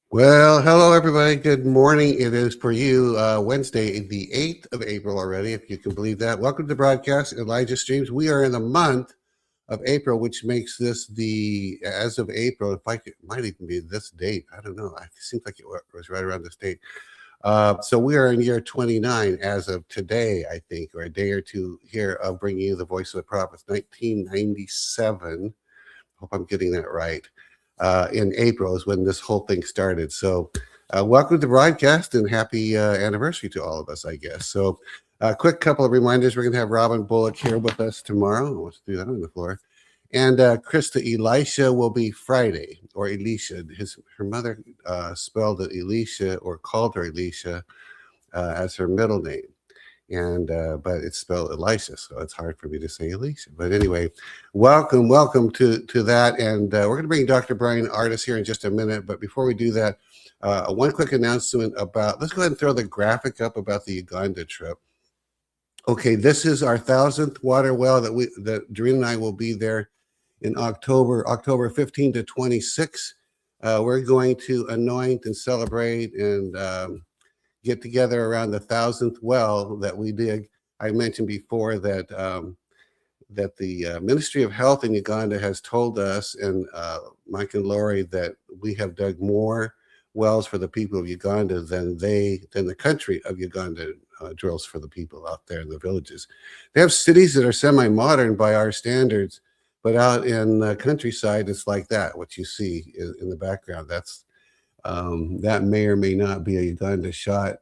Well, hello, everybody. Good morning. It is for you Wednesday, the 8th of April already, if you can believe that. Welcome to the broadcast, ElijahStreams. We are in the month of April, which makes this as of April, it might even be this date. I don't know. It seems like it was right around this date. So we are in year 29 as of today, I think, or a day or two here of bringing you the Voice of the Prophets, 1997. Hope I'm getting that right. In April is when this whole thing started. So welcome to the broadcast and happy anniversary to all of us, I guess. So a quick couple of reminders. We're going to have Robin Bullock here with us tomorrow. Let's do that on the floor. And Krista Elisha will be Friday, or Elisha. Her mother spelled it Elisha or called her Elisha as her middle name. And but it's spelled Elisha, so it's hard for me to say Elisha. But anyway, welcome to that. And we're going to bring Dr. Bryan Ardis here in just a minute. But before we do that, one quick announcement about, let's go ahead and throw the graphic up about the Uganda trip. Okay, this is our 1,000th water well that Doreen and I will be there in October 15 to 26. We're going to anoint and celebrate and get together around the 1,000th well that we dig. I mentioned before that the Ministry of Health in Uganda has told us, and Mike and Lori, that we have dug more wells for the people of Uganda than the country of Uganda drills for the people out there in the villages. They have cities that are semi-modern by our standards, but out in the countryside, it's like that. What you see in the background, that may or may not be a Uganda shot.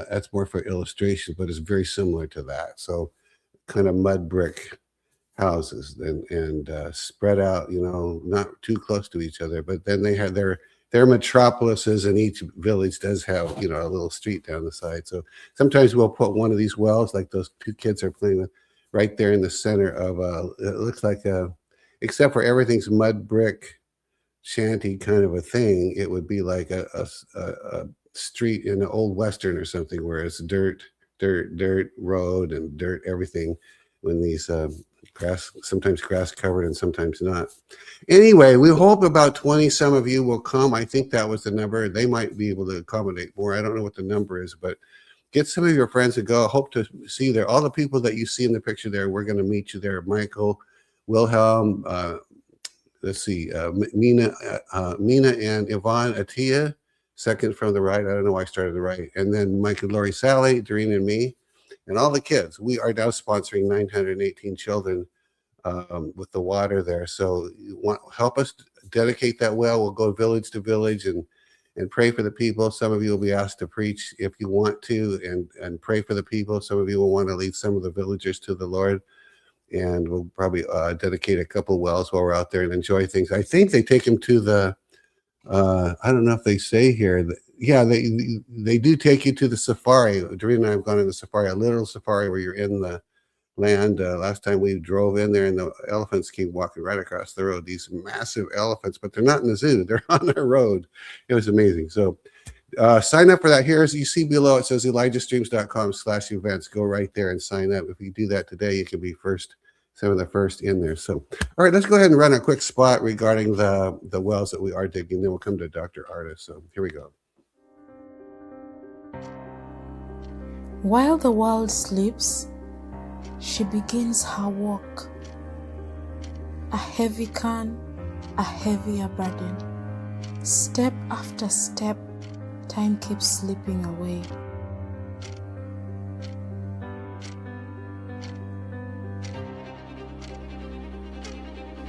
That's more for illustration, but it's very similar to that. So kind of mud brick houses and spread out, not too close to each other. But then they have their metropolises, and each village does have, a little street down the side. So sometimes we'll put one of these wells, like those two kids are playing with, right there in the center of it looks like except for everything's mud brick shanty kind of a thing, it would be like a street in an old western or something, where it's dirt road and dirt everything, when these sometimes grass covered and sometimes not. Anyway, we hope about 20 some of you will come. I think that was the number. They might be able to accommodate more. I don't know what the number is, but get some of your friends to go. Hope to see you there. All the people that you see in the picture there, we're going to meet you there. Michael, Wilhelm, let's see, Mina and Yvonne Atia, second from the right. I don't know why I started the right. And then Mike and Lori, Sally, Doreen and me, and all the kids. We are now sponsoring 918 children with the water there. So help us dedicate that well. We'll go village to village and pray for the people. Some of you will be asked to preach if you want to, and pray for the people. Some of you will want to lead some of the villagers to the Lord. And we'll probably dedicate a couple wells while we're out there and enjoy things. I think they take them to the, I don't know if they say here. Yeah, they do take you to the safari. Doreen and I have gone on the safari, a little safari where you're in the land. Last time we drove in there and the elephants came walking right across the road. These massive elephants, but they're not in the zoo. They're on the road. It was amazing. So sign up for that. Here, as you see below, it says ElijahStreams.com/events. Go right there and sign up. If you do that today, you can be first some of the first in there. So, all right, let's go ahead and run a quick spot regarding the wells that we are digging. Then we'll come to Dr. Ardis. So here we go. While the world sleeps, she begins her walk. A heavy can, a heavier burden. Step after step, time keeps slipping away.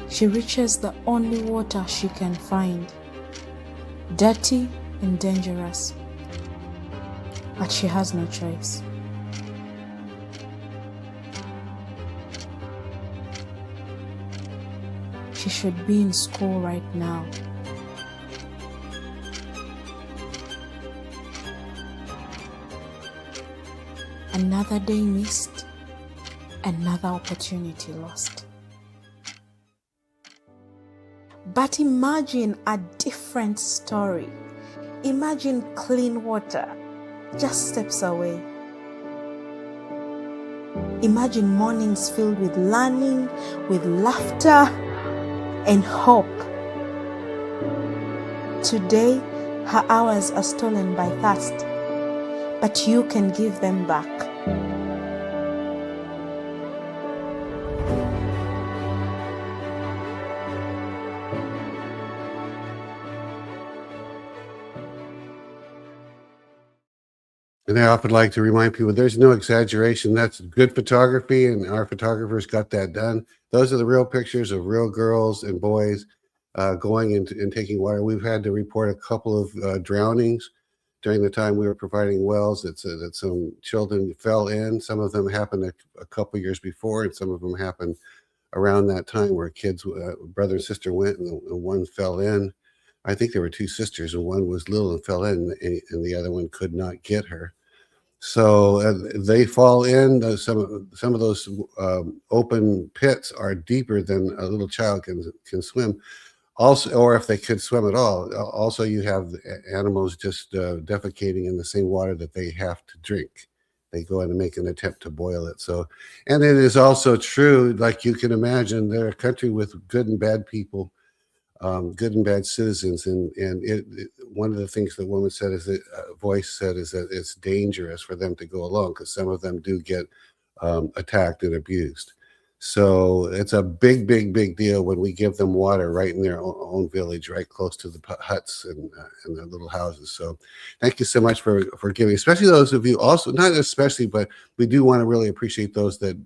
She reaches the only water she can find, dirty and dangerous, but she has no choice. She should be in school right now. Another day missed, another opportunity lost. But imagine a different story. Imagine clean water just steps away. Imagine mornings filled with learning, with laughter, and hope. Today, her hours are stolen by thirst, but you can give them back. And I often like to remind people there's no exaggeration. That's good photography, and our photographers got that done. Those are the real pictures of real girls and boys going and taking water. We've had to report a couple of drownings during the time we were providing wells. That some children fell in. Some of them happened a couple years before, and some of them happened around that time where kids, brother and sister went, and one fell in. I think there were two sisters, and one was little and fell in, and the other one could not get her. So they fall in. Some of those open pits are deeper than a little child can swim. Also, or if they could swim at all. Also, you have animals just defecating in the same water that they have to drink. They go in and make an attempt to boil it. So, and it is also true, like you can imagine, they're a country with good and bad people. Good and bad citizens, and one of the things the woman said is that voice said is that it's dangerous for them to go alone because some of them do get attacked and abused. So it's a big deal when we give them water right in their own village, right close to the huts and the little houses. So thank you so much for giving, especially those of you also, not especially, but we do want to really appreciate those that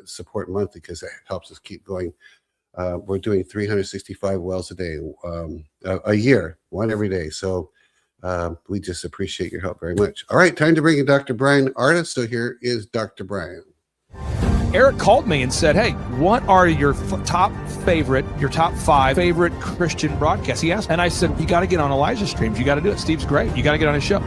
support monthly because that helps us keep going. We're doing 365 wells a day, a year, one every day. So we just appreciate your help very much. All right, time to bring in Dr. Bryan Ardis. So here is Dr. Bryan. Eric called me and said, hey, what are your top 5 favorite Christian broadcasts? He asked, and I said, you got to get on ElijahStreams. You got to do it. Steve's great. You got to get on his show.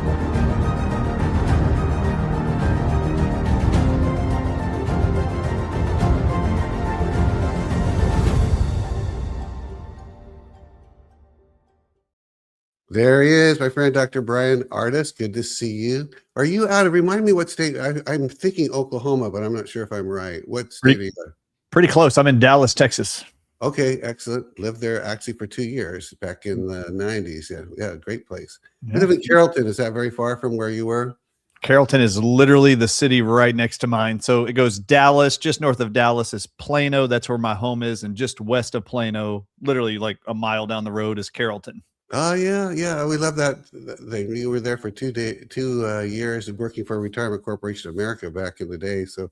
There he is, my friend, Dr. Bryan Ardis. Good to see you. Are you out of, remind me what state, I'm thinking Oklahoma, but I'm not sure if I'm right. What state are you in? Pretty close. I'm in Dallas, Texas. Okay, excellent. Lived there actually for 2 years back in the 90s. Yeah, great place. Yeah. I live in Carrollton. Is that very far from where you were? Carrollton is literally the city right next to mine. So it goes Dallas, just north of Dallas is Plano. That's where my home is. And just west of Plano, literally like a mile down the road, is Carrollton. Oh, yeah. We love that thing. You were there for 2 years and working for Retirement Corporation of America back in the day. So,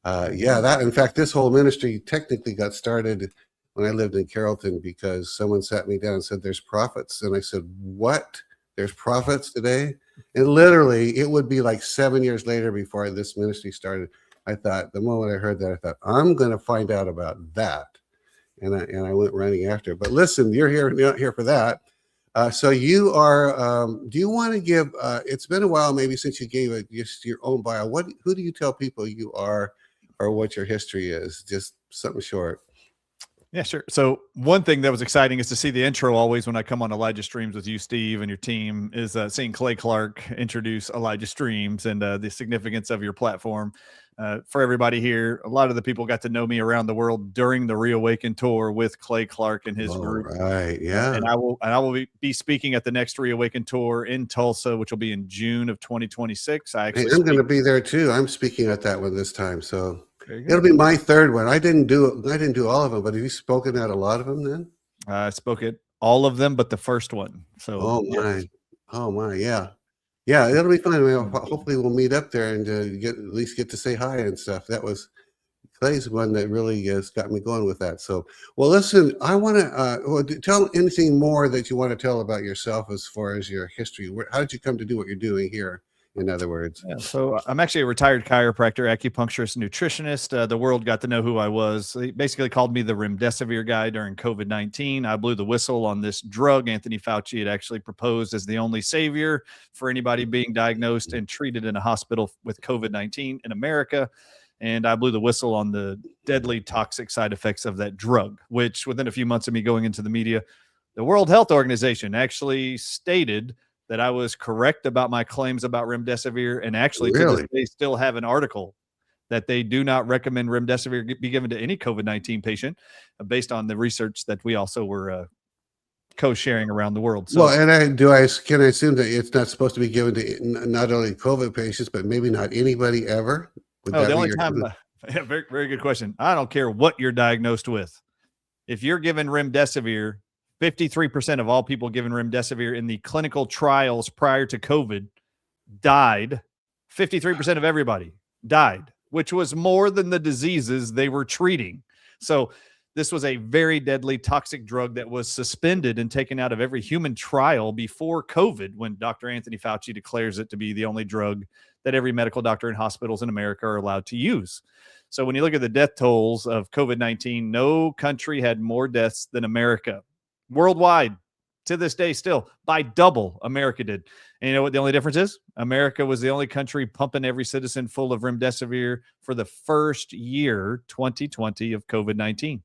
in fact, this whole ministry technically got started when I lived in Carrollton because someone sat me down and said, there's prophets. And I said, what? There's prophets today? And literally, it would be like 7 years later before this ministry started. I thought, the moment I heard that, I thought, I'm going to find out about that. And I went running after it. But listen, you're not here for that. So you are, do you want to give, it's been a while maybe since you gave just your own bio. Who do you tell people you are or what your history is? Just something short. Yeah, sure. So one thing that was exciting is to see the intro always when I come on Elijah Streams with you, Steve, and your team is seeing Clay Clark introduce Elijah Streams and the significance of your platform. For everybody here, a lot of the people got to know me around the world during the Reawaken tour with Clay Clark and his All group. right. Yeah. And I will be speaking at the next Reawaken tour in Tulsa, which will be in June of 2026. I Hey, actually I'm going to be there too. I'm speaking at that one this time. So There you it'll go. be my third one. I didn't do all of them, but have you spoken at a lot of them then? I spoke at all of them but the first one. So Oh yes. my. Oh my. Yeah. Yeah. It'll be fun. I mean, hopefully we'll meet up there and at least get to say hi and stuff. That was Clay's one that really has got me going with that. So, well, listen, I want to tell anything more that you want to tell about yourself as far as your history. How did you come to do what you're doing here? In other words, Yeah, so I'm actually a retired chiropractor, acupuncturist, nutritionist. The world got to know who I was. They basically called me the remdesivir guy during COVID-19. I blew the whistle on this drug Anthony Fauci had actually proposed as the only savior for anybody being diagnosed and treated in a hospital with COVID-19 in America. And I blew the whistle on the deadly toxic side effects of that drug, which within a few months of me going into the media, the World Health Organization actually stated that I was correct about my claims about remdesivir, and actually to this day still have an article that they do not recommend remdesivir be given to any COVID-19 patient based on the research that we also were co-sharing around the world. So, well, and can I assume that it's not supposed to be given to not only COVID patients, but maybe not anybody ever? Would the only time, very, very good question. I don't care what you're diagnosed with. If you're given remdesivir, 53% of all people given remdesivir in the clinical trials prior to COVID died. 53% of everybody died, which was more than the diseases they were treating. So this was a very deadly toxic drug that was suspended and taken out of every human trial before COVID, when Dr. Anthony Fauci declares it to be the only drug that every medical doctor in hospitals in America are allowed to use. So when you look at the death tolls of COVID-19, no country had more deaths than America. Worldwide, to this day, still by double America did. And you know what the only difference is? America was the only country pumping every citizen full of remdesivir for the first year, 2020, of COVID-19.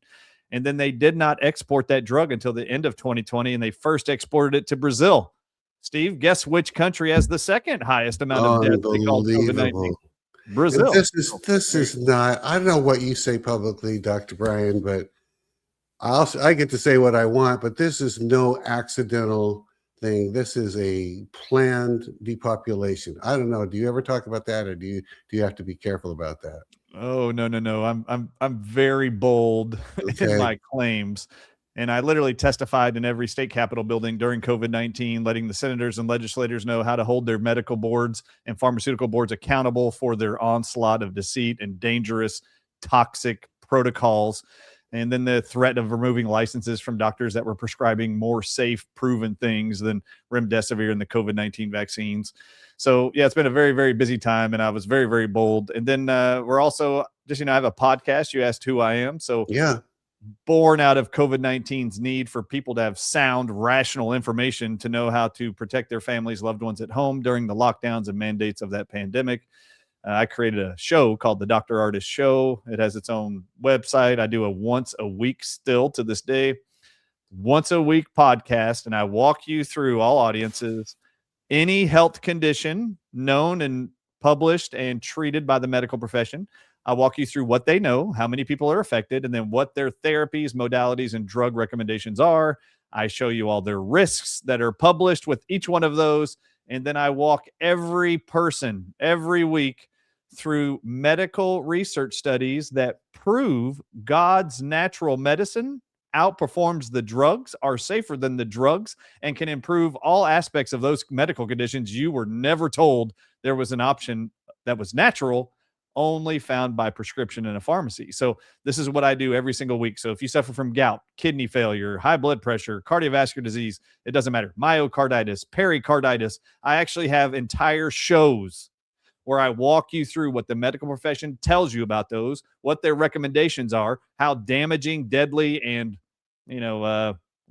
And then they did not export that drug until the end of 2020, and they first exported it to Brazil. Steve, guess which country has the second highest amount of deaths because of COVID-19? Brazil. This is not. I don't know what you say publicly, Dr. Bryan, but I get to say what I want, but this is no accidental thing. This is a planned depopulation. I don't know. Do you ever talk about that, or do you have to be careful about that? Oh, no. I'm very bold in my claims. And I literally testified in every state capitol building during COVID-19, letting the senators and legislators know how to hold their medical boards and pharmaceutical boards accountable for their onslaught of deceit and dangerous, toxic protocols. And then the threat of removing licenses from doctors that were prescribing more safe, proven things than remdesivir and the COVID-19 vaccines. So, yeah, it's been a very, very busy time, and I was very, very bold. And then we're also just, I have a podcast. You asked who I am. So, yeah, born out of COVID-19's need for people to have sound, rational information to know how to protect their families, loved ones at home during the lockdowns and mandates of that pandemic. I created a show called the Dr. Ardis Show. It has its own website. I do a once a week still to this day, once a week podcast, and I walk you through all audiences, any health condition known and published and treated by the medical profession. I walk you through what they know, how many people are affected, and then what their therapies, modalities, and drug recommendations are. I show you all their risks that are published with each one of those. And then I walk every person every week through medical research studies that prove God's natural medicine outperforms the drugs, are safer than the drugs, and can improve all aspects of those medical conditions you were never told there was an option that was natural, only found by prescription in a pharmacy. So this is what I do every single week. So if you suffer from gout, kidney failure, high blood pressure, cardiovascular disease, it doesn't matter. Myocarditis, pericarditis. I actually have entire shows where I walk you through what the medical profession tells you about those, what their recommendations are, how damaging, deadly, and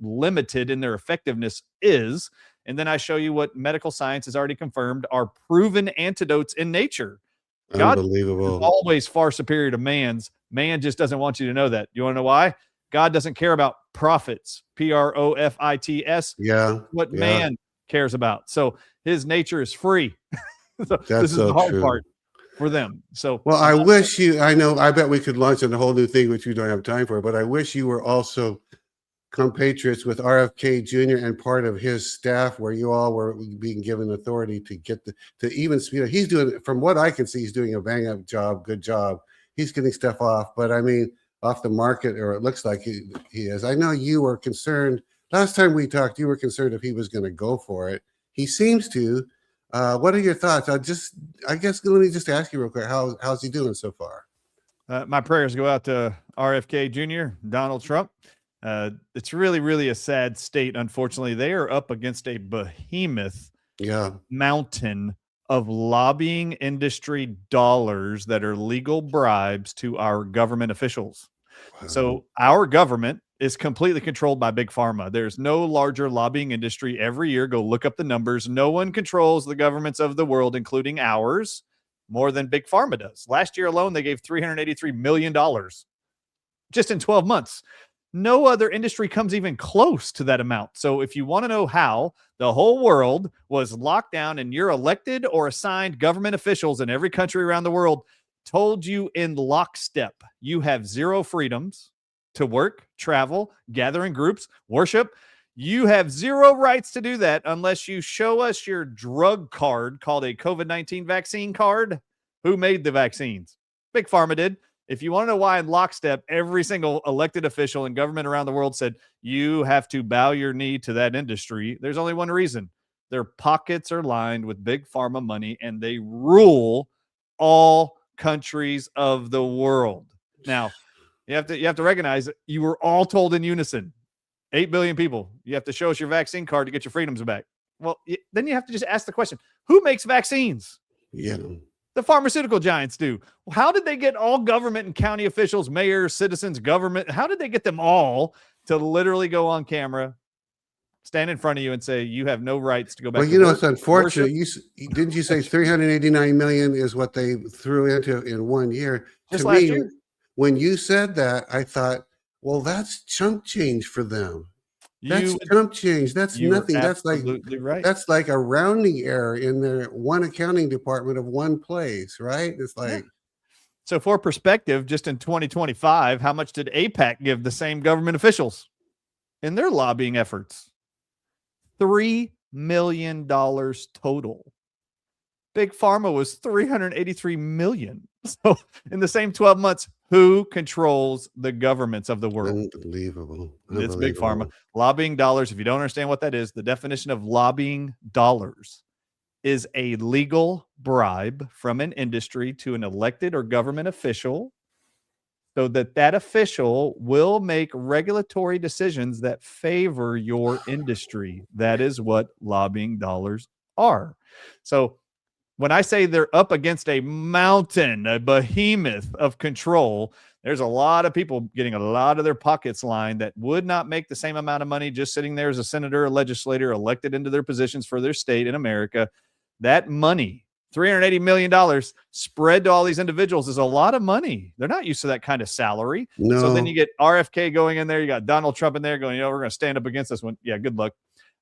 limited in their effectiveness is. And then I show you what medical science has already confirmed are proven antidotes in nature. God unbelievable. is always far superior to man's. Man just doesn't want you to know that. You want to know why? God doesn't care about profits, profits. Yeah. What Yeah. man cares about. So his nature is free. So That's this is so the hard true. part for them. So Well, I wish you, I bet we could launch on a whole new thing, which we don't have time for, but I wish you were also compatriots with RFK Jr. and part of his staff, where you all were being given authority to get to even speed. He's doing, from what I can see, he's doing a bang up job, good job. He's getting stuff off, but I mean, off the market, or it looks like he is. I know you were concerned last time we talked. You were concerned if he was going to go for it. He seems to. What are your thoughts? I guess let me just ask you real quick. How's he doing so far? My prayers go out to RFK Jr., Donald Trump. It's really, really a sad state. Unfortunately, they are up against a behemoth mountain of lobbying industry dollars that are legal bribes to our government officials. Wow. So our government is completely controlled by big pharma. There's no larger lobbying industry. Every year, go look up the numbers. No one controls the governments of the world, including ours, more than big pharma does. Last year alone, they gave $383 million just in 12 months. No other industry comes even close to that amount. So if you want to know how the whole world was locked down and your elected or assigned government officials in every country around the world told you in lockstep, you have zero freedoms to work, travel, gather in groups, worship. You have zero rights to do that unless you show us your drug card called a COVID-19 vaccine card. Who made the vaccines? Big Pharma did. If you want to know why in lockstep, every single elected official in government around the world said, you have to bow your knee to that industry, there's only one reason. Their pockets are lined with big pharma money, and they rule all countries of the world. Now, you have to recognize that you were all told in unison, 8 billion people, you have to show us your vaccine card to get your freedoms back. Well, then you have to just ask the question, who makes vaccines? Yeah. The pharmaceutical giants do. How did they get all government and county officials, mayors, citizens, government? How did they get them all to literally go on camera, stand in front of you and say, you have no rights to go back? Well, you know, it's unfortunate. Didn't you say 389 million is what they threw into in 1 year? Just to last me, year. When you said that, I thought, well, that's chump change for them. That's chump change. That's nothing. That's right. That's like a rounding error in their one accounting department of one place, right? It's like. So for perspective, just in 2025, how much did AIPAC give the same government officials in their lobbying efforts? $3 million total. Big Pharma was $383 million. So in the same 12 months, who controls the governments of the world? Unbelievable. It's Big Pharma. Lobbying dollars. If you don't understand what that is, the definition of lobbying dollars is a legal bribe from an industry to an elected or government official so that that official will make regulatory decisions that favor your industry. That is what lobbying dollars are. So when I say they're up against a mountain, a behemoth of control, there's a lot of people getting a lot of their pockets lined that would not make the same amount of money just sitting there as a senator or legislator elected into their positions for their state in America. That money, $380 million spread to all these individuals, is a lot of money. They're not used to that kind of salary. No. So then you get RFK going in there. You got Donald Trump in there going, we're going to stand up against this one. Yeah, good luck.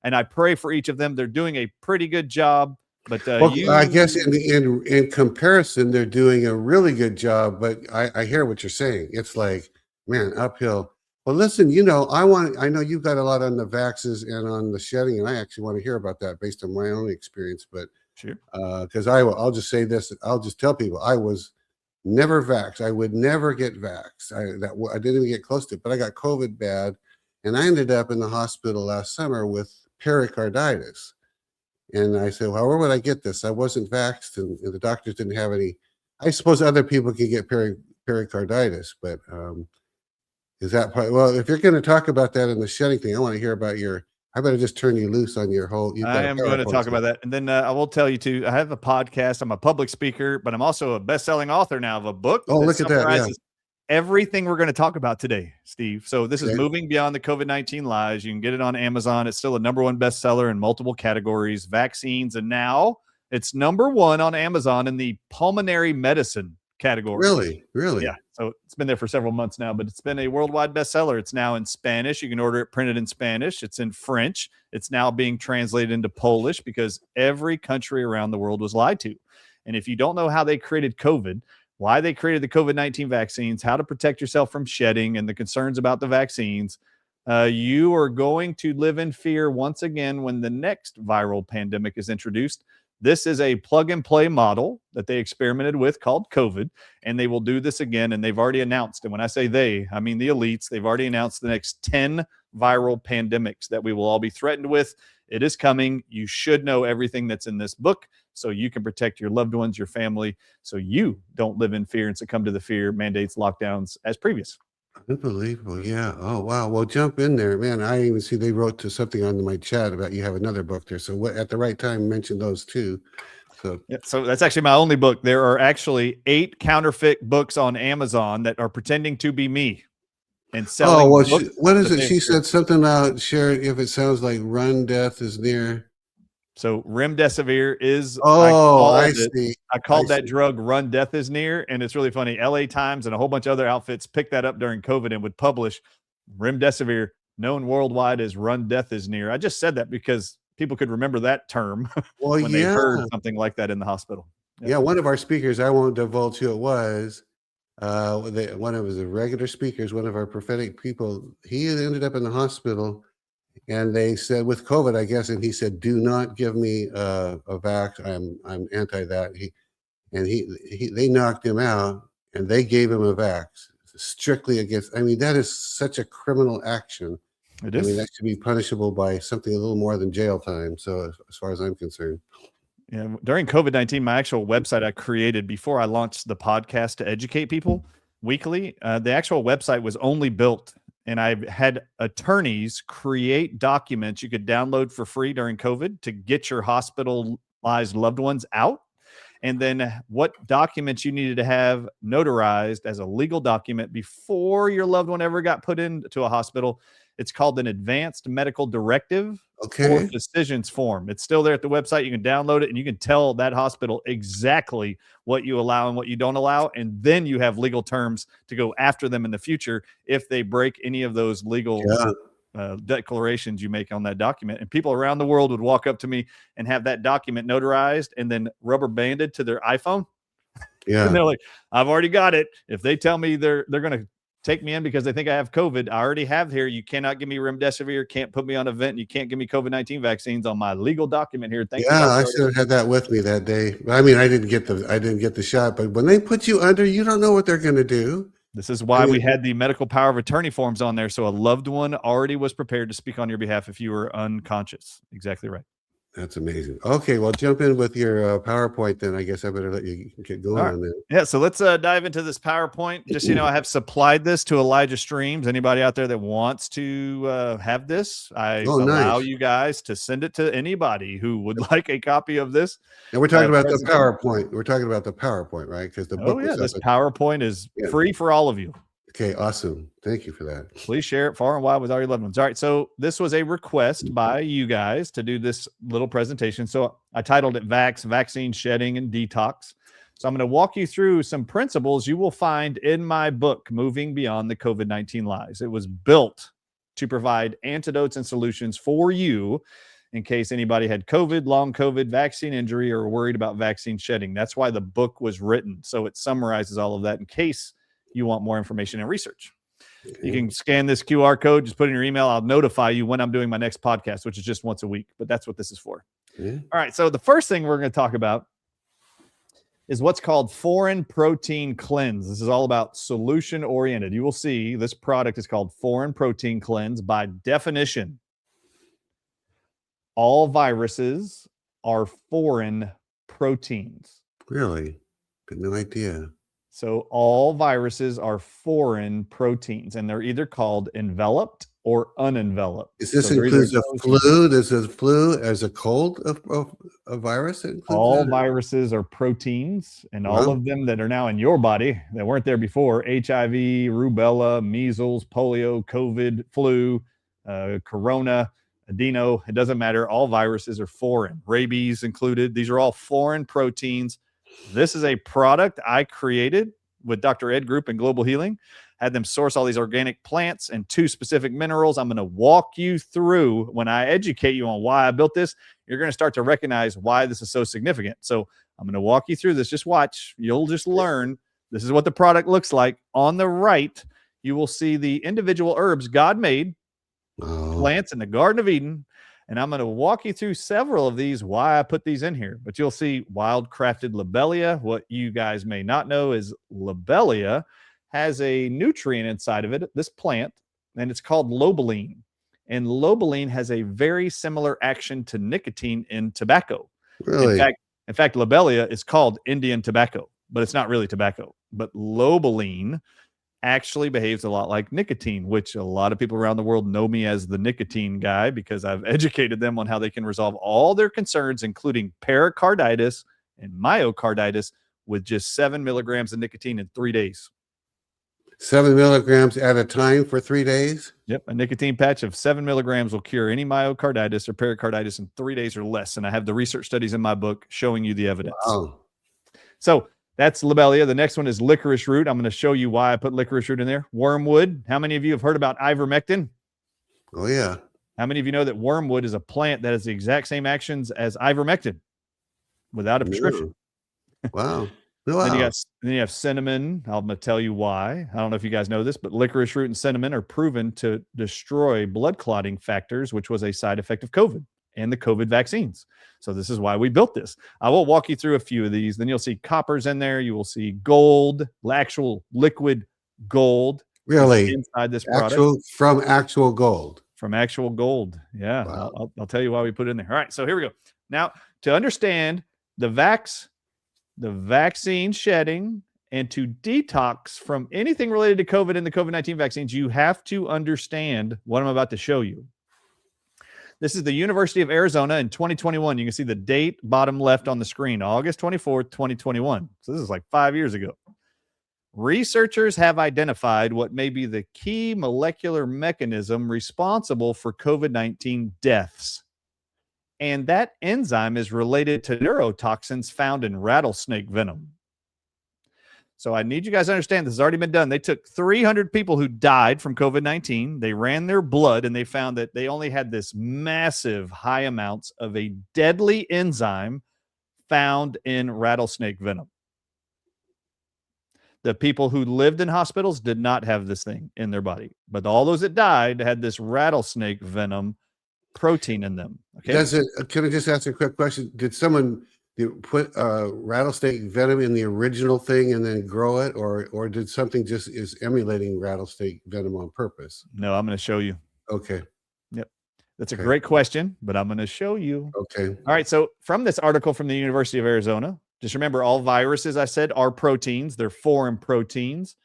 And I pray for each of them. They're doing a pretty good job. But I guess in comparison, they're doing a really good job. But I hear what you're saying. It's like, man, uphill. Well, listen, I know you've got a lot on the vaxes and on the shedding, and I actually want to hear about that based on my own experience. But sure, because I'll just say this, I'll just tell people I was never vaxxed. I would never get vaxxed. I didn't even get close to it, but I got COVID bad, and I ended up in the hospital last summer with pericarditis. And I said, well, where would I get this? I wasn't vaxxed, and the doctors didn't have any. I suppose other people can get pericarditis, but is that part? Well, if you're going to talk about that in the shedding thing, I want to hear about I better just turn you loose on your whole. I am going to talk about that. And then I will tell you too, I have a podcast. I'm a public speaker, but I'm also a best-selling author now of a book. Oh, look at that. Yeah. Everything we're going to talk about today, Steve. So this is Moving Beyond the COVID-19 Lies. You can get it on Amazon. It's still a #1 bestseller in multiple categories, vaccines. And now it's #1 on Amazon in the pulmonary medicine category. Really? Yeah. So it's been there for several months now, but it's been a worldwide bestseller. It's now in Spanish. You can order it printed in Spanish. It's in French. It's now being translated into Polish because every country around the world was lied to. And if you don't know how they created COVID, why they created the COVID-19 vaccines, how to protect yourself from shedding and the concerns about the vaccines, you are going to live in fear once again when the next viral pandemic is introduced. This is a plug and play model that they experimented with called COVID, and they will do this again. And they've already announced, and when I say they, I mean the elites, they've already announced the next 10 viral pandemics that we will all be threatened with. It is coming. You should know everything that's in this book so you can protect your loved ones, your family, so you don't live in fear and succumb to the fear, mandates, lockdowns as previous. Unbelievable. Yeah. Oh, wow. Well, jump in there, man. I even see they wrote to something on my chat about you have another book there. So what, at the right time, mention those too. So, yeah, so that's actually my only book. There are actually 8 counterfeit books on Amazon that are pretending to be me and selling. oh, well, books what is that it? they- She said something about share it if it sounds like run death is near. So remdesivir is, Oh, I see. I called I that see. drug Run Death is Near. And it's really funny. LA Times and a whole bunch of other outfits picked that up during COVID and would publish remdesivir, known worldwide as Run Death is Near. I just said that because people could remember that term Well, when they yeah. heard something like that in the hospital. Yep. Yeah. One of our speakers, I won't divulge who it was. One of the regular speakers, one of our prophetic people, he ended up in the hospital. And they said with COVID, I guess, and he said, "Do not give me a vax. I'm anti that." They knocked him out, and they gave him a vax strictly against. I mean, that is such a criminal action. It I is. mean, that should be punishable by something a little more than jail time. So, as far as I'm concerned, Yeah, during COVID-19, my actual website I created before I launched the podcast to educate people weekly, the actual website was only built, and I had attorneys create documents you could download for free during COVID to get your hospitalized loved ones out. And then what documents you needed to have notarized as a legal document before your loved one ever got put into a hospital. It's called an advanced medical directive or okay. physician's form. It's still there at the website. You can download it and you can tell that hospital exactly what you allow and what you don't allow. And then you have legal terms to go after them in the future if they break any of those legal declarations you make on that document. And people around the world would walk up to me and have that document notarized and then rubber banded to their iPhone. Yeah. And they're like, I've already got it. If they tell me they're going to take me in because they think I have COVID, I already have here. You cannot give me remdesivir, can't put me on a vent, and you can't give me COVID-19 vaccines on my legal document here. Thank you. Yeah, I should have had that with me that day. I mean, I didn't get the shot, but when they put you under, you don't know what they're going to do. This is why we had the medical power of attorney forms on there. So a loved one already was prepared to speak on your behalf if you were unconscious. Exactly right. That's amazing. Okay, well, jump in with your PowerPoint then. I guess I better let you get going on that. Yeah, so let's dive into this PowerPoint. Just, I have supplied this to ElijahStreams. Anybody out there that wants to have this, I allow you guys to send it to anybody who would like a copy of this. And we're talking about the PowerPoint. We're talking about the PowerPoint, right? Because the book this PowerPoint is free for all of you. Okay, awesome. Thank you for that. Please share it far and wide with all your loved ones. All right, so this was a request by you guys to do this little presentation. So I titled it Vaccine Shedding and Detox. So I'm going to walk you through some principles you will find in my book, Moving Beyond the COVID-19 Lies. It was built to provide antidotes and solutions for you in case anybody had COVID, long COVID, vaccine injury, or worried about vaccine shedding. That's why the book was written. So it summarizes all of that in case you want more information and research. You can scan this QR code, just put in your email. I'll notify you when I'm doing my next podcast, which is just once a week, but that's what this is for. All right. So the first thing we're going to talk about is what's called foreign protein cleanse. This is all about solution oriented. You will see this product is called foreign protein cleanse. By definition, all viruses are foreign proteins. Really? Got no idea. So all viruses are foreign proteins, and they're either called enveloped or unenveloped. Is this includes a flu? Does a flu as a cold of a virus? All viruses are proteins, and all of them that are now in your body that weren't there before, HIV, rubella, measles, polio, COVID, flu, corona, adeno, it doesn't matter. All viruses are foreign, rabies included. These are all foreign proteins This is a product I created with Dr. Ed Group and Global Healing. Had them source all these organic plants and 2 specific minerals. I'm going to walk you through. When I educate you on why I built this, you're going to start to recognize why this is so significant. So I'm going to walk you through this. Just watch. You'll just learn. This is what the product looks like. On the right, you will see the individual herbs God made, plants in the Garden of Eden. And I'm going to walk you through several of these, why I put these in here. But you'll see wild crafted lobelia. What you guys may not know is lobelia has a nutrient inside of it, this plant, and it's called lobeline. And lobeline has a very similar action to nicotine in tobacco. Really? In fact, lobelia is called Indian tobacco, but it's not really tobacco. But lobeline actually behaves a lot like nicotine, which a lot of people around the world know me as the nicotine guy because I've educated them on how they can resolve all their concerns, including pericarditis and myocarditis, with just 7 milligrams of nicotine in 3 days. 7 milligrams at a time for 3 days? Yep. A nicotine patch of 7 milligrams will cure any myocarditis or pericarditis in 3 days or less. And I have the research studies in my book showing you the evidence. Wow. So that's lobelia. The next one is licorice root. I'm going to show you why I put licorice root in there. Wormwood. How many of you have heard about ivermectin? Oh, yeah. How many of you know that wormwood is a plant that has the exact same actions as ivermectin without a prescription? Wow. Wow. Then you have cinnamon. I'm going to tell you why. I don't know if you guys know this, but licorice root and cinnamon are proven to destroy blood clotting factors, which was a side effect of COVID and the COVID vaccines. So this is why we built this. I will walk you through a few of these. Then you'll see coppers in there. You will see gold, actual liquid gold. Really? Inside this product. From actual gold. From actual gold. Yeah. Wow. I'll tell you why we put it in there. All right. So here we go. Now, to understand the vaccine shedding and to detox from anything related to COVID and the COVID-19 vaccines, you have to understand what I'm about to show you. This is the University of Arizona in 2021. You can see the date bottom left on the screen, August 24th, 2021. So this is like 5 years ago. Researchers have identified what may be the key molecular mechanism responsible for COVID-19 deaths. And that enzyme is related to neurotoxins found in rattlesnake venom. So I need you guys to understand this has already been done. They took 300 people who died from COVID-19. They ran their blood and they found that they only had this massive high amounts of a deadly enzyme found in rattlesnake venom. The people who lived in hospitals did not have this thing in their body, but all those that died had this rattlesnake venom protein in them. Okay. Can I just ask a quick question? Did someone put rattlesnake venom in the original thing and then grow it, or did something just is emulating rattlesnake venom on purpose? No, I'm going to show you. Okay. Yep. That's a great question, but I'm going to show you. Okay. All right. So from this article from the University of Arizona, just remember all viruses, I said, are proteins. They're foreign proteins.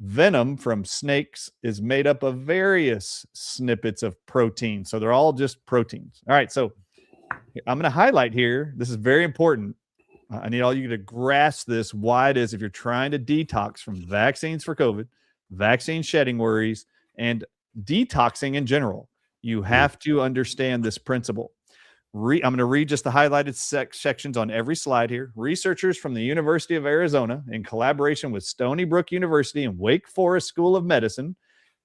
Venom from snakes is made up of various snippets of protein. So they're all just proteins. All right. So I'm going to highlight here. This is very important. I need all you to grasp this, why it is if you're trying to detox from vaccines for COVID, vaccine shedding worries, and detoxing in general. You have to understand this principle. I'm going to read just the highlighted sections on every slide here. Researchers from the University of Arizona, in collaboration with Stony Brook University and Wake Forest School of Medicine,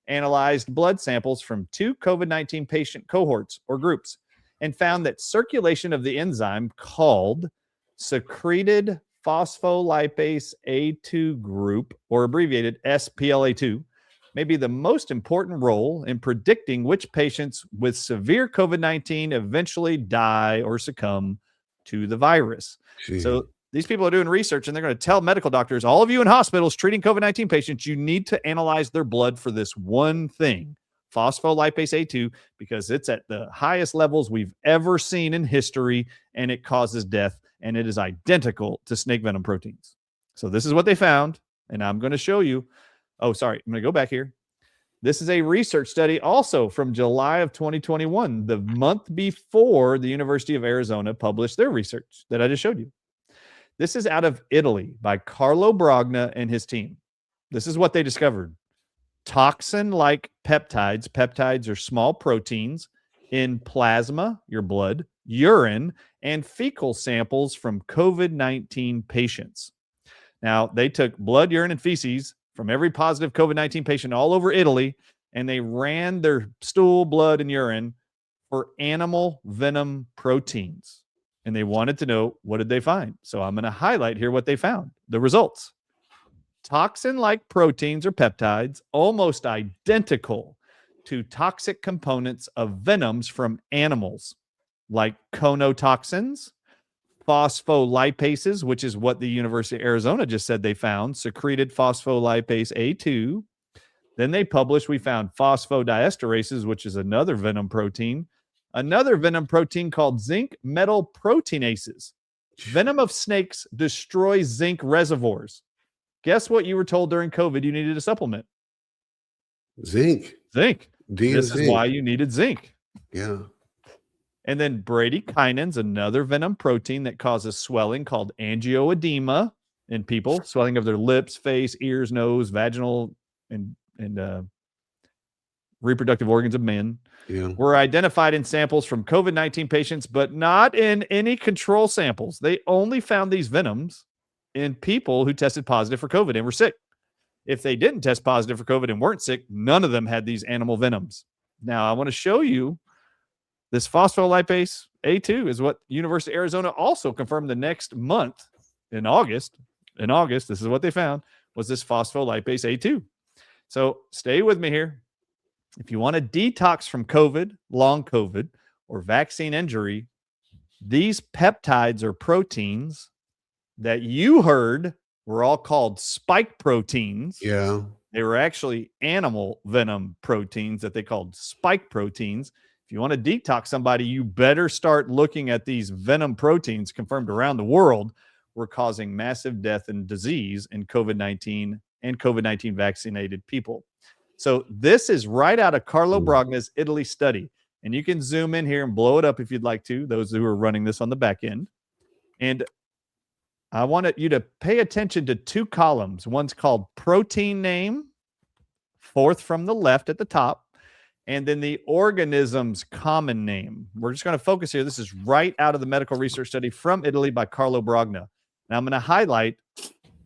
analyzed blood samples from 2 COVID-19 patient cohorts or groups and found that circulation of the enzyme called secreted phospholipase A2 group, or abbreviated SPLA2, may be the most important role in predicting which patients with severe COVID-19 eventually die or succumb to the virus. Jeez. So these people are doing research and they're going to tell medical doctors, all of you in hospitals treating COVID-19 patients, you need to analyze their blood for this one thing, phospholipase A2, because it's at the highest levels we've ever seen in history and it causes death, and it is identical to snake venom proteins. So this is what they found, and I'm going to show you. Oh, sorry. I'm going to go back here. This is a research study also from July of 2021, the month before the University of Arizona published their research that I just showed you. This is out of Italy by Carlo Bragna and his team. This is what they discovered. Toxin-like peptides. Peptides are small proteins in plasma, your blood, urine, and fecal samples from COVID-19 patients. Now, they took blood, urine, and feces from every positive COVID-19 patient all over Italy, and they ran their stool, blood, and urine for animal venom proteins. And they wanted to know, what did they find? So I'm going to highlight here what they found. The results. Toxin-like proteins or peptides, almost identical to toxic components of venoms from animals, like conotoxins, phospholipases, which is what the University of Arizona just said they found, secreted phospholipase A2. Then they published, we found phosphodiesterases, which is another venom protein called zinc metal proteinases. Venom of snakes destroys zinc reservoirs. Guess what you were told during COVID you needed a supplement? Zinc. This is why you needed zinc. Yeah. And then bradykinins, another venom protein that causes swelling called angioedema in people, swelling of their lips, face, ears, nose, vaginal, and reproductive organs of men, were identified in samples from COVID-19 patients, but not in any control samples. They only found these venoms in people who tested positive for COVID and were sick. If they didn't test positive for COVID and weren't sick, none of them had these animal venoms. Now, I want to show you this phospholipase A2 is what University of Arizona also confirmed the next month in August. In August, this is what they found, was this phospholipase A2. So stay with me here. If you want to detox from COVID, long COVID, or vaccine injury, these peptides or proteins that you heard were all called spike proteins. Yeah. They were actually animal venom proteins that they called spike proteins. If you want to detox somebody, you better start looking at these venom proteins confirmed around the world were causing massive death and disease in COVID-19 and COVID-19 vaccinated people. So this is right out of Carlo Brogna's Italy study. And you can zoom in here and blow it up if you'd like to, those who are running this on the back end. And I wanted you to pay attention to two columns. One's called protein name, fourth from the left at the top, and then the organism's common name. We're just going to focus here. This is right out of the medical research study from Italy by Carlo Brogna. Now I'm going to highlight,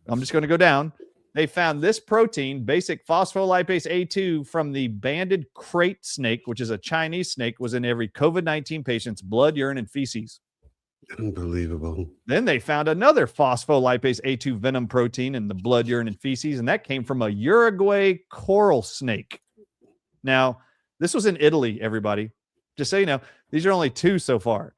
I'm just going to go down. They found this protein, basic phospholipase A2, from the banded crate snake, which is a Chinese snake, was in every COVID-19 patient's blood, urine, and feces. Unbelievable. Then they found another phospholipase A2 venom protein in the blood, urine, and feces, and that came from a Uruguay coral snake. Now, this was in Italy, everybody. Just so you know, these are only two so far.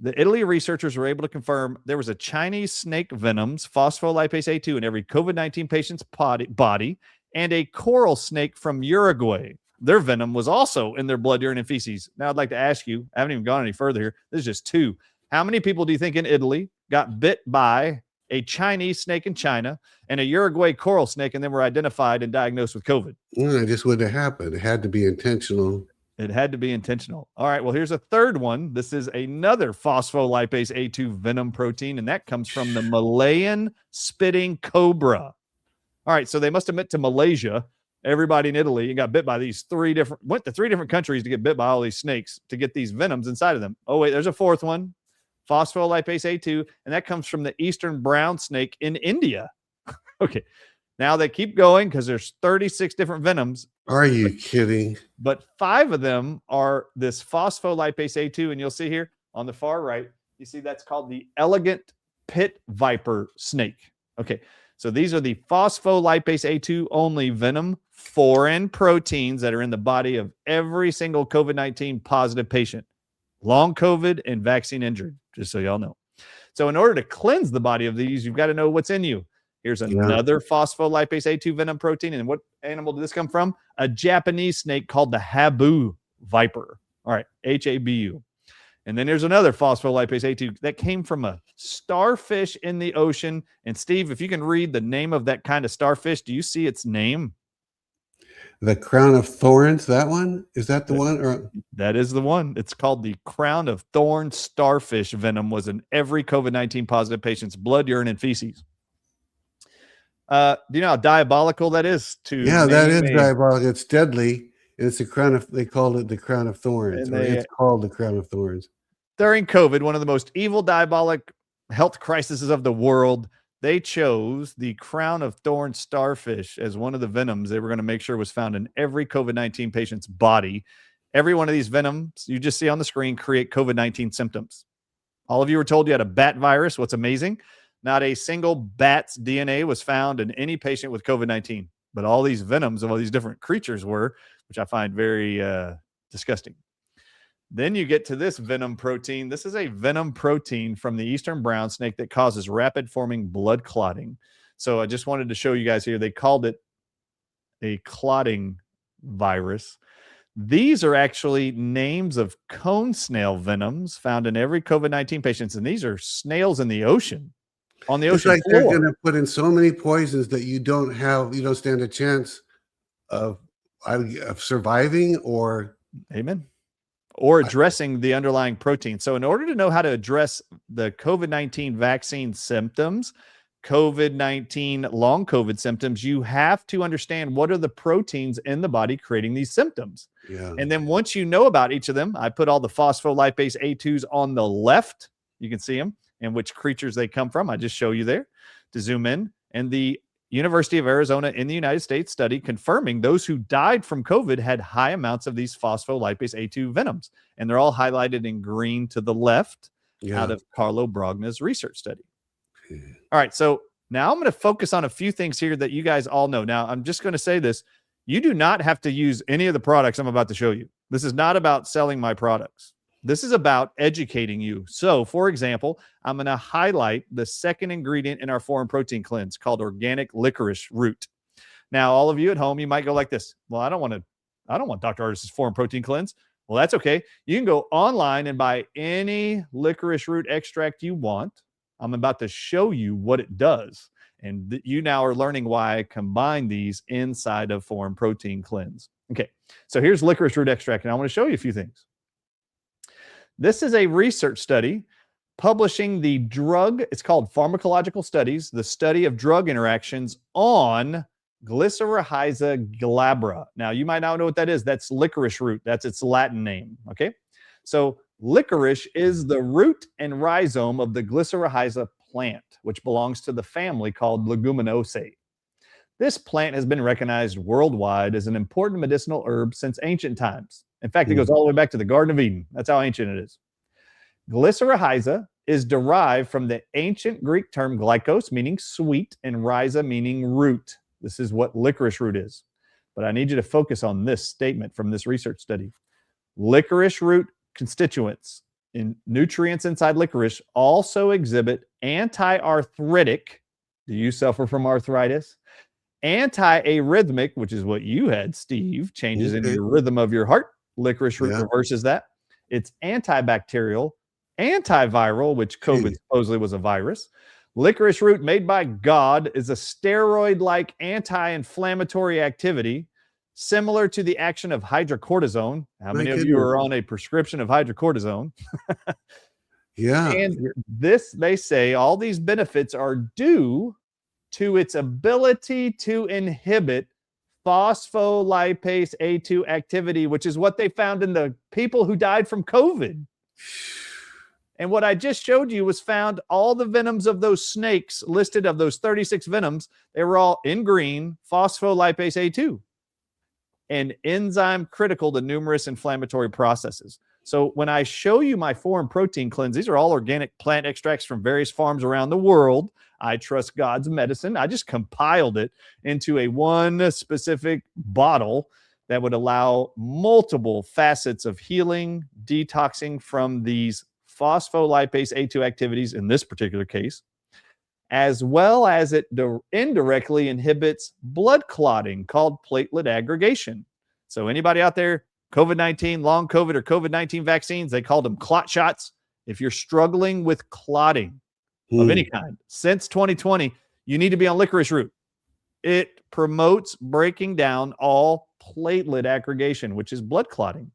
The Italy researchers were able to confirm there was a Chinese snake venom's phospholipase A2 in every COVID-19 patient's body, and a coral snake from Uruguay. Their venom was also in their blood, urine, and feces. Now, I'd like to ask you, I haven't even gone any further here. This is just two. How many people do you think in Italy got bit by a Chinese snake in China and a Uruguay coral snake and then were identified and diagnosed with COVID? Well, it just wouldn't have happened. It had to be intentional. It had to be intentional. All right, well, here's a third one. This is another phospholipase A2 venom protein, and that comes from the Malayan spitting cobra. All right, so they must have went to Malaysia, everybody in Italy, and got bit by these went to three different countries to get bit by all these snakes to get these venoms inside of them. Oh, wait, there's a fourth one, phospholipase A2, and that comes from the eastern brown snake in India. Okay, now they keep going because there's 36 different venoms. Are you kidding? But 5 of them are this phospholipase A2, and you'll see here on the far right, you see that's called the elegant pit viper snake. Okay, so these are the phospholipase A2 only venom foreign proteins that are in the body of every single COVID-19 positive patient, long COVID and vaccine injured, just so y'all know. So in order to cleanse the body of these, you've got to know what's in you. Here's another phospholipase A2 venom protein. And what animal did this come from? A Japanese snake called the Habu viper. All right, Habu. And then there's another phospholipase A2 that came from a starfish in the ocean. And Steve, if you can read the name of that kind of starfish, do you see its name? The crown of thorns, that one? Is that the one? Or that is the one. It's called the crown of thorns starfish venom, was in every COVID-19 positive patient's blood, urine, and feces. Do you know how diabolical that is? That is diabolical. It's deadly. It's the crown of, they called it the crown of thorns. It's called the crown of thorns. During COVID, one of the most evil, diabolic health crises of the world, they chose the crown of thorns starfish as one of the venoms they were going to make sure was found in every COVID-19 patient's body. Every one of these venoms you just see on the screen create COVID-19 symptoms. All of you were told you had a bat virus. What's amazing? Not a single bat's DNA was found in any patient with COVID-19, but all these venoms of all these different creatures were, which I find very disgusting. Then you get to this venom protein. This is a venom protein from the eastern brown snake that causes rapid forming blood clotting. So I just wanted to show you guys here. They called it a clotting virus. These are actually names of cone snail venoms found in every COVID-19 patients. And these are snails in the ocean, on the It's ocean like floor. they're going to put in so many poisons that you don't stand a chance of surviving or. Amen. Or addressing the underlying protein. So in order to know how to address the COVID-19 vaccine symptoms, COVID-19 long COVID symptoms, you have to understand what are the proteins in the body creating these symptoms. Yeah. And then once you know about each of them, I put all the phospholipase A2s on the left. You can see them and which creatures they come from. I just show you there to zoom in. And the University of Arizona in the United States study confirming those who died from COVID had high amounts of these phospholipase A2 venoms. And they're all highlighted in green to the left out of Carlo Brogna's research study. All right. So now I'm going to focus on a few things here that you guys all know. Now, I'm just going to say this. You do not have to use any of the products I'm about to show you. This is not about selling my products. This is about educating you. So, for example, I'm going to highlight the second ingredient in our foreign protein cleanse called organic licorice root. Now, all of you at home, you might go like this. Well, I don't want Dr. Ardis' foreign protein cleanse. Well, that's okay. You can go online and buy any licorice root extract you want. I'm about to show you what it does. And you now are learning why I combine these inside of foreign protein cleanse. Okay, so here's licorice root extract, and I want to show you a few things. This is a research study publishing the drug, it's called Pharmacological Studies, the study of drug interactions on Glycyrrhiza glabra. Now, you might not know what that is. That's licorice root. That's its Latin name, okay? So licorice is the root and rhizome of the Glycyrrhiza plant, which belongs to the family called Leguminosae. This plant has been recognized worldwide as an important medicinal herb since ancient times. In fact, it goes all the way back to the Garden of Eden. That's how ancient it is. Glycyrrhiza is derived from the ancient Greek term glykos, meaning sweet, and rhiza, meaning root. This is what licorice root is. But I need you to focus on this statement from this research study. Licorice root constituents in nutrients inside licorice also exhibit anti-arthritic. Do you suffer from arthritis? Anti-arrhythmic, which is what you had, Steve, changes in the rhythm of your heart. Licorice root reverses that. It's antibacterial, antiviral, which COVID supposedly was a virus. Licorice root, made by God, is a steroid-like anti-inflammatory activity similar to the action of hydrocortisone. How many of you are on a prescription of hydrocortisone? Yeah. And this, they say, all these benefits are due to its ability to inhibit phospholipase A2 activity, which is what they found in the people who died from COVID. And what I just showed you was found all the venoms of those snakes listed of those 36 venoms, they were all in green, phospholipase A2, an enzyme critical to numerous inflammatory processes. So when I show you my foreign protein cleanse, these are all organic plant extracts from various farms around the world. I trust God's medicine. I just compiled it into a one specific bottle that would allow multiple facets of healing, detoxing from these phospholipase A2 activities in this particular case, as well as it indirectly inhibits blood clotting called platelet aggregation. So anybody out there, COVID-19, long COVID, or COVID-19 vaccines, they called them clot shots. If you're struggling with clotting of any kind since 2020, you need to be on licorice root. It promotes breaking down all platelet aggregation, which is blood clotting.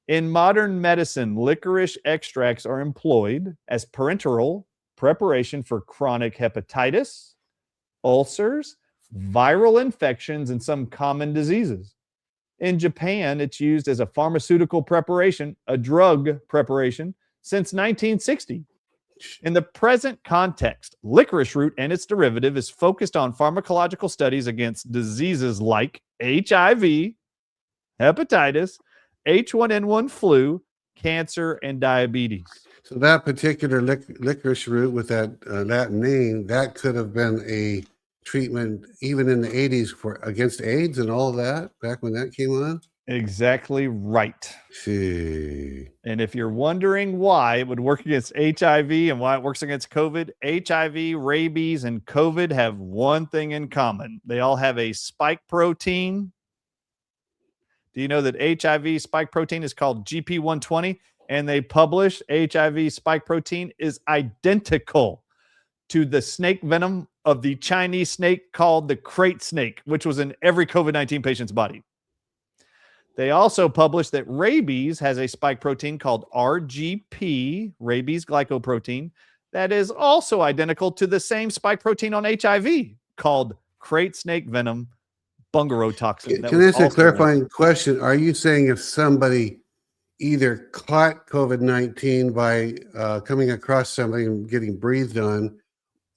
In modern medicine, licorice extracts are employed as parenteral preparation for chronic hepatitis, ulcers, viral infections, and some common diseases. In Japan, it's used as a pharmaceutical preparation, a drug preparation, since 1960. In the present context, licorice root and its derivative is focused on pharmacological studies against diseases like HIV, hepatitis, H1N1 flu, cancer, and diabetes. So that particular licorice root with that Latin name, that could have been a treatment even in the 80s for against AIDS and all of that back when that came on. Exactly right. See. And if you're wondering why it would work against HIV and why it works against COVID, HIV, rabies, and COVID have one thing in common. They all have a spike protein. Do you know that HIV spike protein is called GP120? And they publish HIV spike protein is identical to the snake venom of the Chinese snake called the crate snake, which was in every COVID-19 patient's body. They also published that rabies has a spike protein called RGP, rabies glycoprotein, that is also identical to the same spike protein on HIV called crate snake venom bungarotoxin. Can I ask a clarifying question? Are you saying if somebody either caught COVID-19 by coming across somebody and getting breathed on,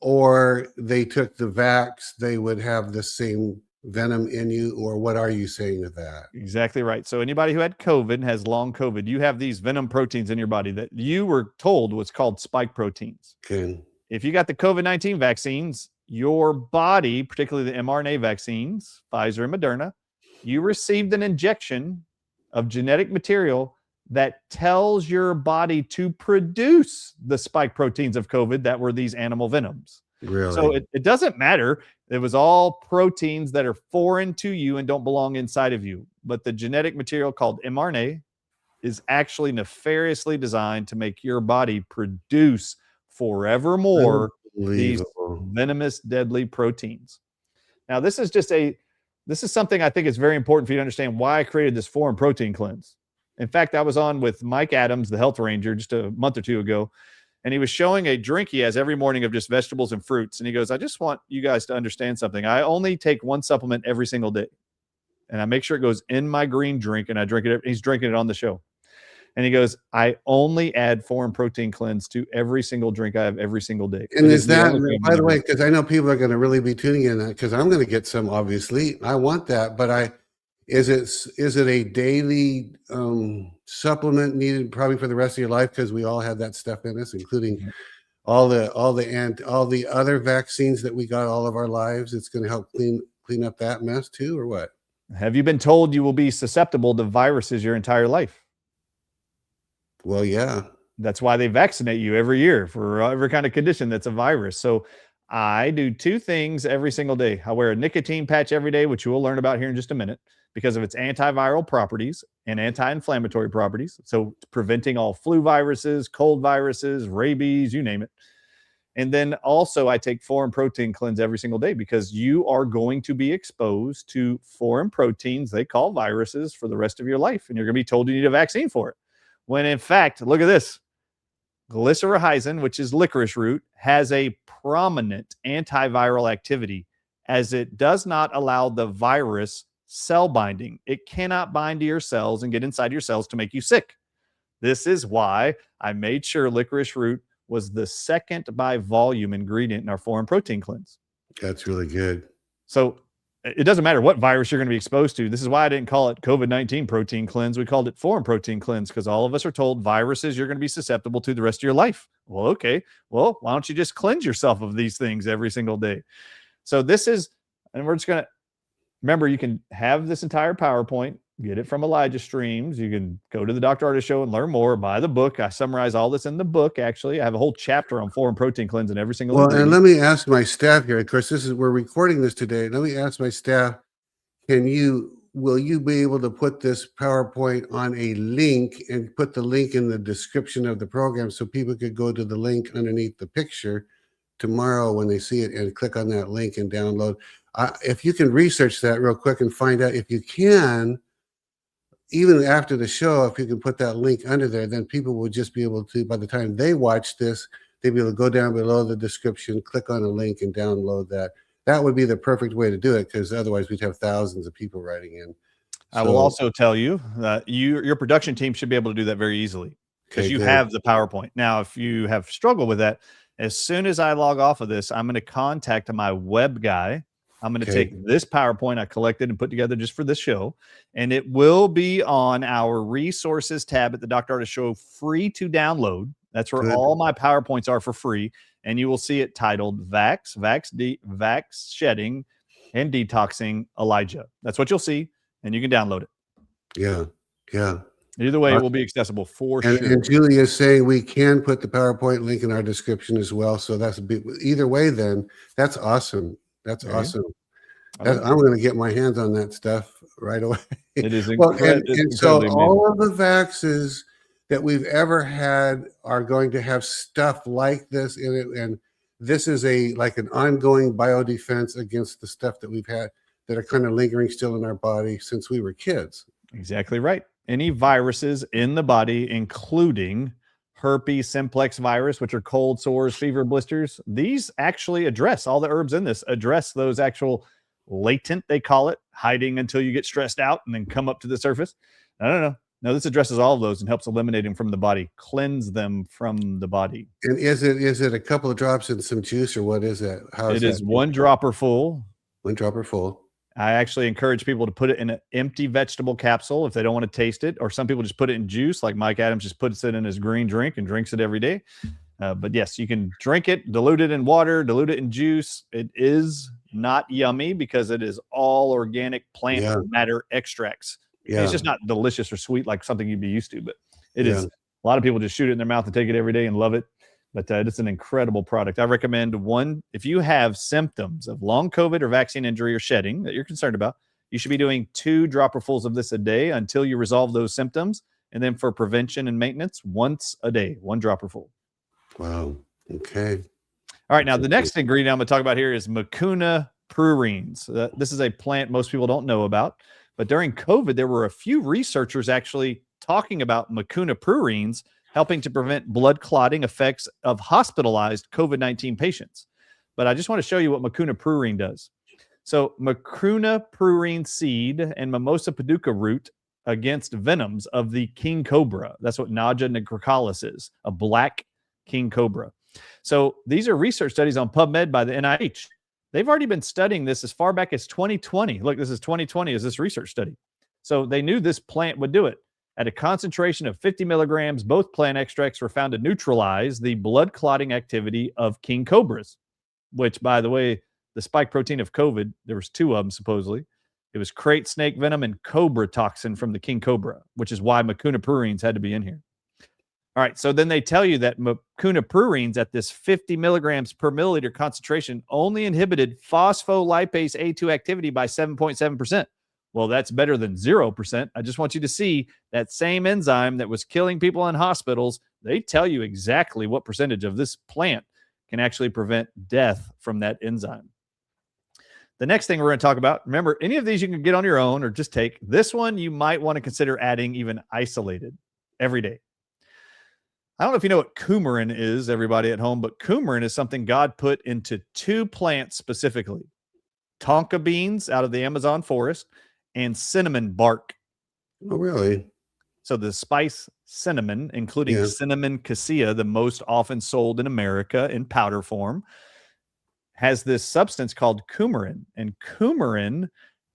or they took the vax, they would have the same venom in you? Or what are you saying with that? Exactly right. So anybody who had COVID and has long COVID, you have these venom proteins in your body that you were told was called spike proteins. Okay. If you got the COVID-19 vaccines, your body, particularly the mRNA vaccines, Pfizer and Moderna, you received an injection of genetic material that tells your body to produce the spike proteins of COVID that were these animal venoms. Really? So it doesn't matter. It was all proteins that are foreign to you and don't belong inside of you. But the genetic material called mRNA is actually nefariously designed to make your body produce forevermore these venomous, deadly proteins. Now, this is something I think is very important for you to understand why I created this foreign protein cleanse. In fact, I was on with Mike Adams, the health ranger, just a month or two ago, and he was showing a drink he has every morning of just vegetables and fruits. And he goes, I just want you guys to understand something. I only take one supplement every single day, and I make sure it goes in my green drink, and I drink it. He's drinking it on the show. And he goes, I only add foreign protein cleanse to every single drink I have every single day. And is that, by the way, because I know people are going to really be tuning in that, because I'm going to get some, obviously. I want that, but is it a daily supplement needed probably for the rest of your life? Because we all have that stuff in us, including all the other vaccines that we got all of our lives. It's going to help clean up that mess too, or what? Have you been told you will be susceptible to viruses your entire life? Well, yeah. That's why they vaccinate you every year for every kind of condition that's a virus. So I do two things every single day. I wear a nicotine patch every day, which you will learn about here in just a minute, because of its antiviral properties and anti-inflammatory properties. So preventing all flu viruses, cold viruses, rabies, you name it. And then also I take foreign protein cleanse every single day, because you are going to be exposed to foreign proteins they call viruses for the rest of your life. And you're going to be told you need a vaccine for it. When in fact, look at this. Glycyrrhizin, which is licorice root, has a prominent antiviral activity, as it does not allow the virus cell binding. It cannot bind to your cells and get inside your cells to make you sick. This is why I made sure licorice root was the second by volume ingredient in our foreign protein cleanse. That's really good. So it doesn't matter what virus you're going to be exposed to. This is why I didn't call it COVID-19 protein cleanse. We called it foreign protein cleanse, because all of us are told viruses you're going to be susceptible to the rest of your life. Well, okay. Well, why don't you just cleanse yourself of these things every single day? So this is, and we're just going to, remember, you can have this entire PowerPoint, get it from ElijahStreams. You can go to the Dr. Ardis Show and learn more, buy the book. I summarize all this in the book. Actually, I have a whole chapter on foreign protein cleanse in every single Well, and let me ask my staff here. Of course, we're recording this today. Let me ask my staff, will you be able to put this PowerPoint on a link and put the link in the description of the program so people could go to the link underneath the picture tomorrow when they see it and click on that link and download? If you can research that real quick and find out if you can, even after the show, if you can put that link under there, then people will just be able to, by the time they watch this, they'll be able to go down below the description, click on a link and download that. That would be the perfect way to do it, because otherwise we'd have thousands of people writing in. I will also tell you that your production team should be able to do that very easily. because Okay, you good. have the PowerPoint. Now, if you have struggled with that, as soon as I log off of this, I'm going to contact my web guy. I'm going to Okay. take this PowerPoint I collected and put together just for this show, and it will be on our resources tab at the Dr. Ardis Show, free to download. That's where Good. all my PowerPoints are for free, and you will see it titled Vax Shedding and Detoxing Elijah. That's what you'll see, and you can download it. Yeah. Yeah. Either way, it will be accessible for sure. And Julie is saying we can put the PowerPoint link in our description as well. So that's either way. Then that's awesome. That's There you go. awesome. Oh, yeah. I'm going to get my hands on that stuff right away. It is Well, incredible. and so all of the vaxes that we've ever had are going to have stuff like this in it, and this is like an ongoing biodefense against the stuff that we've had that are kind of lingering still in our body since we were kids. Exactly right. Any viruses in the body, including herpes simplex virus, which are cold sores, fever, blisters, these actually address, all the herbs in this address those actual latent, they call it, hiding until you get stressed out and then come up to the surface. No, this addresses all of those and helps eliminate them from the body, cleanse them from the body. And is it a couple of drops in some juice, or what is that? How is It is 1 dropper full. 1 dropper full. I actually encourage people to put it in an empty vegetable capsule if they don't want to taste it, or some people just put it in juice, like Mike Adams just puts it in his green drink and drinks it every day. But yes, you can drink it, dilute it in water, dilute it in juice. It is not yummy because it is all organic plant matter extracts. Yeah. It's just not delicious or sweet like something you'd be used to, but it is. A lot of people just shoot it in their mouth and take it every day and love it. But it's an incredible product. I recommend one. If you have symptoms of long COVID or vaccine injury or shedding that you're concerned about, you should be doing 2 dropperfuls of this a day until you resolve those symptoms. And then for prevention and maintenance, once a day, 1 dropperful. Wow. Okay. All right. Now, the next ingredient I'm going to talk about here is Mucuna prurines. This is a plant most people don't know about. But during COVID, there were a few researchers actually talking about Mucuna prurines helping to prevent blood clotting effects of hospitalized COVID-19 patients. But I just want to show you what Mucuna prurine does. So Mucuna prurine seed and Mimosa pudica root against venoms of the king cobra. That's what Naja nigrocalis is, a black king cobra. So these are research studies on PubMed by the NIH. They've already been studying this as far back as 2020. Look, this is 2020 is this research study. So they knew this plant would do it. At a concentration of 50 milligrams, both plant extracts were found to neutralize the blood clotting activity of king cobras, which, by the way, the spike protein of COVID, there was 2 of them supposedly. It was crate snake venom and cobra toxin from the king cobra, which is why Mucuna prurines had to be in here. All right, so then they tell you that Mucuna prurines at this 50 milligrams per milliliter concentration only inhibited phospholipase A2 activity by 7.7%. Well, that's better than 0%. I just want you to see that same enzyme that was killing people in hospitals. They tell you exactly what percentage of this plant can actually prevent death from that enzyme. The next thing we're going to talk about, remember, any of these you can get on your own or just take. This one you might want to consider adding even isolated every day. I don't know if you know what coumarin is, everybody at home, but coumarin is something God put into 2 plants specifically. Tonka beans out of the Amazon forest and cinnamon bark. Oh, really? So the spice cinnamon, including cinnamon cassia, the most often sold in America in powder form, has this substance called coumarin. And coumarin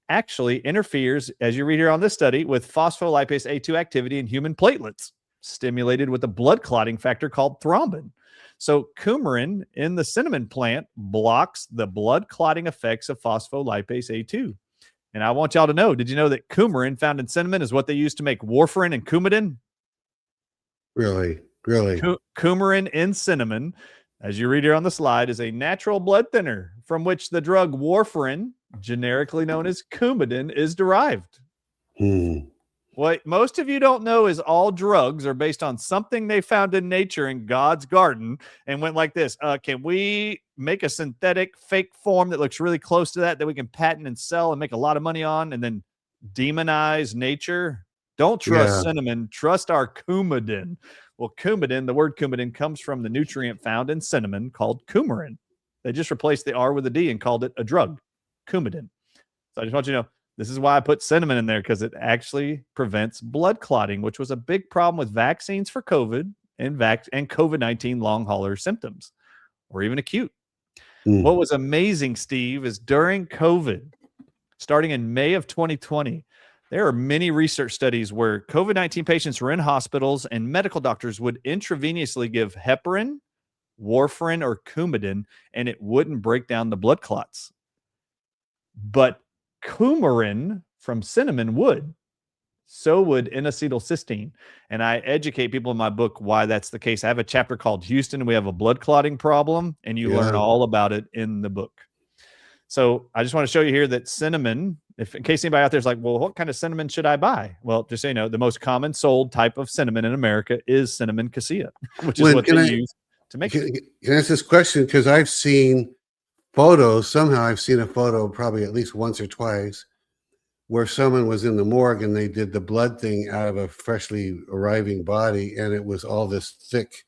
actually interferes, as you read here on this study, with phospholipase A2 activity in human platelets, stimulated with a blood clotting factor called thrombin. So coumarin in the cinnamon plant blocks the blood clotting effects of phospholipase A2. And I want y'all to know, did you know that coumarin found in cinnamon is what they use to make warfarin and Coumadin? Really? Coumarin in cinnamon, as you read here on the slide, is a natural blood thinner from which the drug warfarin, generically known as Coumadin, is derived. What most of you don't know is all drugs are based on something they found in nature in God's garden and went like this. Can we make a synthetic fake form that looks really close to that we can patent and sell and make a lot of money on and then demonize nature? Don't trust cinnamon. Trust our Coumadin. Well, Coumadin, the word Coumadin comes from the nutrient found in cinnamon called coumarin. They just replaced the R with a D and called it a drug, Coumadin. So I just want you to know, This is why I put cinnamon in there, because it actually prevents blood clotting, which was a big problem with vaccines for COVID and COVID-19 long hauler symptoms, or even acute. Mm. What was amazing, Steve, is during COVID, starting in May of 2020, there are many research studies where COVID-19 patients were in hospitals and medical doctors would intravenously give heparin, warfarin, or Coumadin, and it wouldn't break down the blood clots. But coumarin from cinnamon would. So would N-acetylcysteine. And I educate people in my book why that's the case. I have a chapter called Houston, we have a blood clotting problem, and you learn all about it in the book. So I just want to show you here that cinnamon, if in case anybody out there is like, well, what kind of cinnamon should I buy? Well, just so you know, the most common sold type of cinnamon in America is cinnamon cassia, which is what they use to make it. Can I ask this question? Because I've seen photos, somehow I've seen a photo probably at least once or twice where someone was in the morgue and they did the blood thing out of a freshly arriving body, and it was all this thick.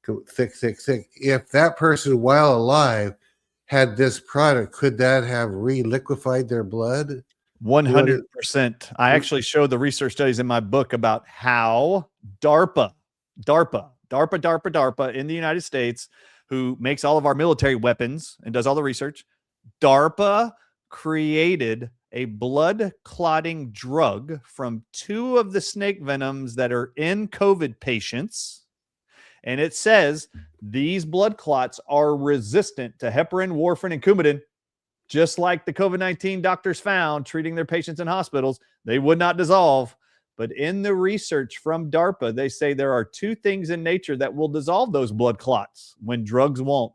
If that person, while alive, had this product, could that have re-liquefied their blood? 100%. I actually show the research studies in my book about how DARPA in the United States, who makes all of our military weapons and does all the research, DARPA created a blood clotting drug from 2 of the snake venoms that are in COVID patients. And it says these blood clots are resistant to heparin, warfarin, and Coumadin, just like the COVID-19 doctors found treating their patients in hospitals. They would not dissolve. But in the research from DARPA, they say there are 2 things in nature that will dissolve those blood clots when drugs won't: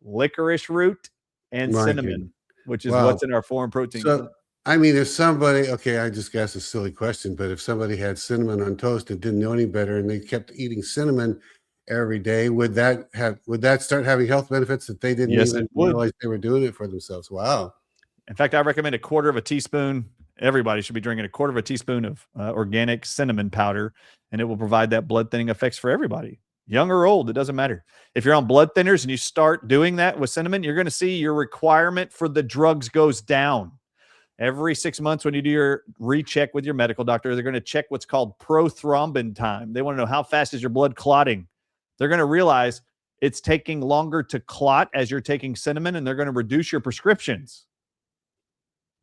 licorice root and cinnamon, which is what's in our foreign protein. So, I mean, if somebody, okay, I just guess a silly question, but if somebody had cinnamon on toast and didn't know any better and they kept eating cinnamon every day, would that start having health benefits that they didn't even realize they were doing it for themselves? Wow. In fact, I recommend a quarter of a teaspoon. Everybody should be drinking a quarter of a teaspoon of organic cinnamon powder, and it will provide that blood thinning effects for everybody, young or old. It doesn't matter. If you're on blood thinners and you start doing that with cinnamon, you're going to see your requirement for the drugs goes down. Every 6 months when you do your recheck with your medical doctor, they're going to check what's called prothrombin time. They want to know how fast is your blood clotting. They're going to realize it's taking longer to clot as you're taking cinnamon, and they're going to reduce your prescriptions.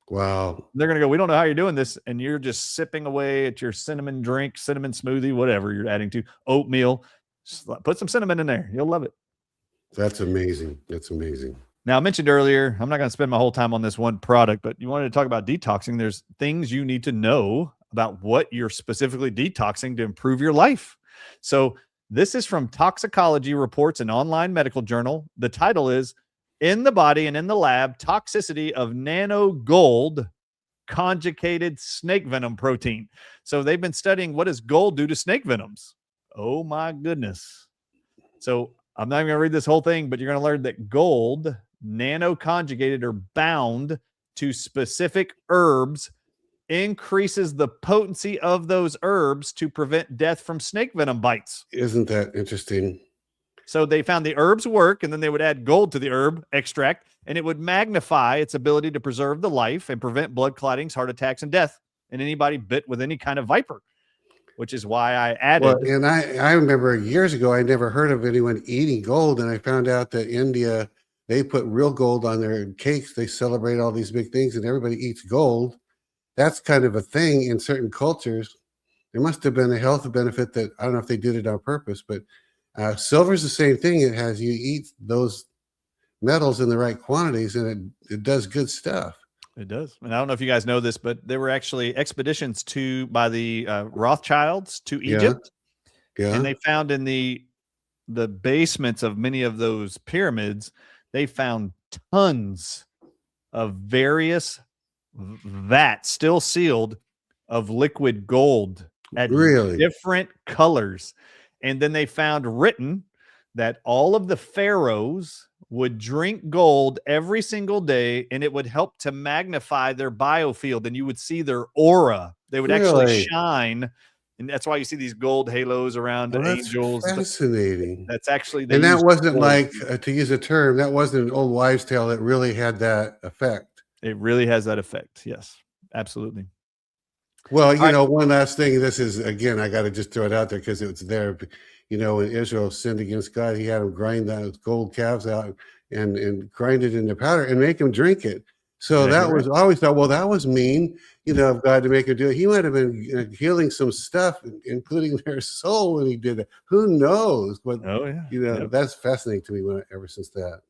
Wow. They're going to go, we don't know how you're doing this, and you're just sipping away at your cinnamon drink, cinnamon smoothie, whatever you're adding to, oatmeal. Just put some cinnamon in there. You'll love it. That's amazing. That's amazing. Now, I mentioned earlier, I'm not going to spend my whole time on this one product, but you wanted to talk about detoxing. There's things you need to know about what you're specifically detoxing to improve your life. So this is from Toxicology Reports, an online medical journal. The title is In the Body and in the Lab, Toxicity of Nano Gold Conjugated Snake Venom Protein. So they've been studying what does gold do to snake venoms. Oh my goodness. So I'm not even going to read this whole thing, but you're going to learn that gold, nano conjugated or bound to specific herbs, increases the potency of those herbs to prevent death from snake venom bites. Isn't that interesting? So they found the herbs work, and then they would add gold to the herb extract, and it would magnify its ability to preserve the life and prevent blood clottings, heart attacks, and death in anybody bit with any kind of viper, which is why I added. Well, and I remember years ago, I never heard of anyone eating gold, and I found out that India, they put real gold on their cakes. They celebrate all these big things, and everybody eats gold. That's kind of a thing in certain cultures. There must have been a health benefit that, I don't know if they did it on purpose, but silver is the same thing. It has, you eat those metals in the right quantities, and it does good stuff. It does. And I don't know if you guys know this, but there were actually expeditions by the Rothschilds to Egypt. Yeah. And they found in the basements of many of those pyramids, they found tons of various vats still sealed of liquid gold at different colors. And then they found written that all of the pharaohs would drink gold every single day, and it would help to magnify their biofield, and you would see their aura. They would actually shine, and that's why you see these gold halos around angels. Fascinating. That's actually, and that wasn't like, to use a term, that wasn't an old wives' tale that really had that effect. It really has that effect, yes. Absolutely. Well, All right. one last thing. This is, again, I got to just throw it out there because it was there. When Israel sinned against God, he had them grind those gold calves out and grind it into powder and make them drink it. So Exactly that was, I always thought, well, that was mean, of God to make him do it. He might have been healing some stuff, including their soul when he did it. Who knows? But, Oh, yeah. that's fascinating to me ever since that.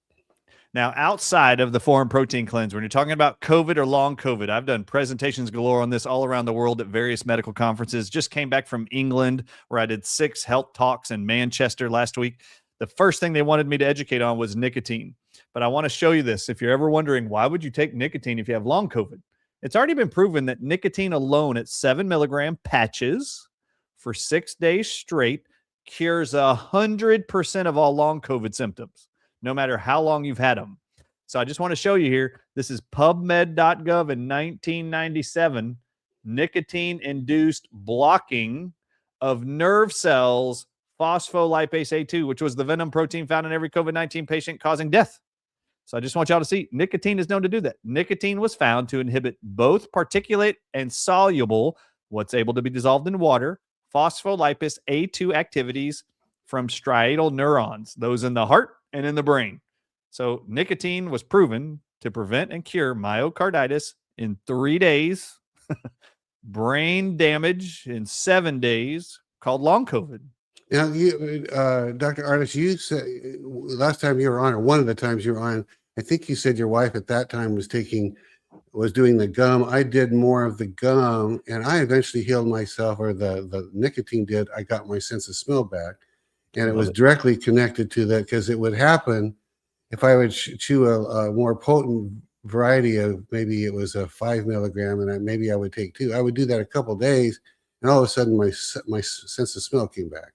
Now, outside of the foreign protein cleanse, when you're talking about COVID or long COVID, I've done presentations galore on this all around the world at various medical conferences. Just came back from England, where I did 6 health talks in Manchester last week. The first thing they wanted me to educate on was nicotine. But I want to show you this. If you're ever wondering, why would you take nicotine if you have long COVID? It's already been proven that nicotine alone at 7 milligram patches for 6 days straight cures 100% of all long COVID symptoms, no matter how long you've had them. So I just want to show you here. This is PubMed.gov in 1997. Nicotine-induced blocking of nerve cells phospholipase A2, which was the venom protein found in every COVID-19 patient causing death. So I just want y'all to see, nicotine is known to do that. Nicotine was found to inhibit both particulate and soluble, what's able to be dissolved in water, phospholipase A2 activities from striatal neurons, those in the heart and in the brain. So nicotine was proven to prevent and cure myocarditis in 3 days, brain damage in 7 days, called long COVID. Now, Dr. Ardis, you said last time you were on, or one of the times you were on, I think you said your wife at that time was doing the gum. I did more of the gum, and I eventually healed myself, or the nicotine did. I got my sense of smell back, and it was directly connected to that, because it would happen if I would chew a more potent variety of, maybe it was a 5 milligram, and maybe I would take 2. I would do that a couple of days, and all of a sudden my sense of smell came back.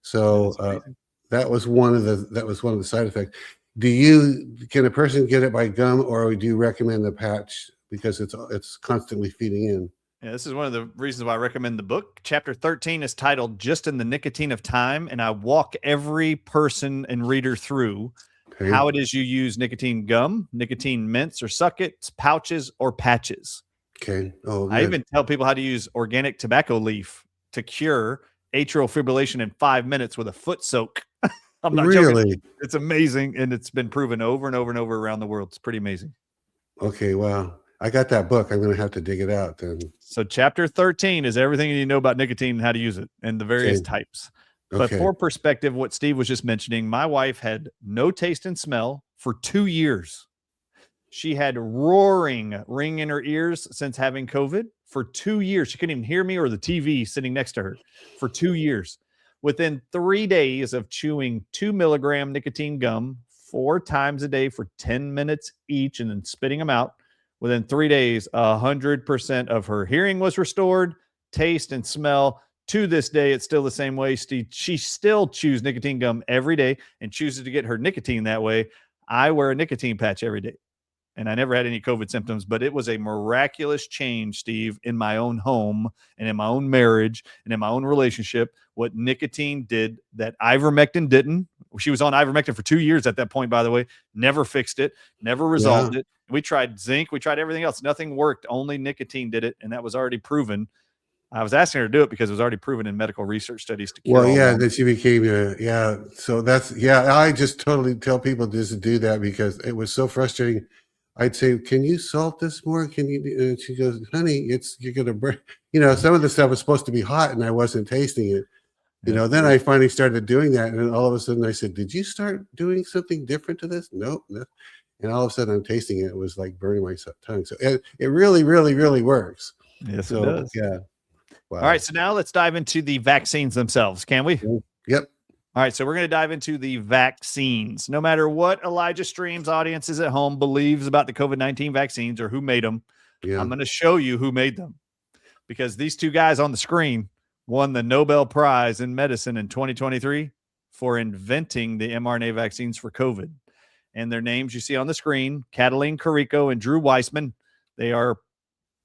So that was one of the side effects. Can a person get it by gum, or do you recommend the patch because it's constantly feeding in? Yeah, this is one of the reasons why I recommend the book. Chapter 13 is titled Just in the Nicotine of Time, and I walk every person and reader through how it is you use nicotine gum, nicotine mints or suckets, pouches, or patches. Okay. Oh, I even tell people how to use organic tobacco leaf to cure atrial fibrillation in 5 minutes with a foot soak. I'm not joking. It's amazing, and it's been proven over and over and over around the world. It's pretty amazing. Okay, wow. I got that book. I'm going to have to dig it out then. So chapter 13 is everything you need to know about nicotine and how to use it and the various types. But for perspective, what Steve was just mentioning, my wife had no taste and smell for 2 years. She had roaring ring in her ears since having COVID for 2 years. She couldn't even hear me or the TV sitting next to her for 2 years. Within 3 days of chewing 2 milligram nicotine gum 4 times a day for 10 minutes each and then spitting them out, within 3 days, 100% of her hearing was restored, taste and smell. To this day, it's still the same way. She still chews nicotine gum every day and chooses to get her nicotine that way. I wear a nicotine patch every day, and I never had any COVID symptoms, but it was a miraculous change, Steve, in my own home and in my own marriage and in my own relationship. What nicotine did that ivermectin didn't. She was on ivermectin for 2 years at that point, by the way, never fixed it, never resolved it. We tried zinc, we tried everything else. Nothing worked. Only nicotine did it, and that was already proven. I was asking her to do it because it was already proven in medical research studies to cure. That she became so that's I just totally tell people just to do that because it was so frustrating. I'd say, can you salt this more? Can you? And she goes, honey, you're gonna burn. Some of the stuff was supposed to be hot, and I wasn't tasting it. Then I finally started doing that, and all of a sudden I said, did you start doing something different to this? Nope. No. And all of a sudden I'm tasting it. It was like burning my tongue. So it really, really, really works. Yes, it does. Yeah. Wow. All right. So now let's dive into the vaccines themselves. Can we? Yep. All right. So we're going to dive into the vaccines. No matter what ElijahStreams audiences at home believes about the COVID-19 vaccines or who made them, I'm going to show you who made them, because these two guys on the screen won the Nobel Prize in Medicine in 2023 for inventing the mRNA vaccines for COVID. And their names you see on the screen, Katalin Kariko and Drew Weissman. They are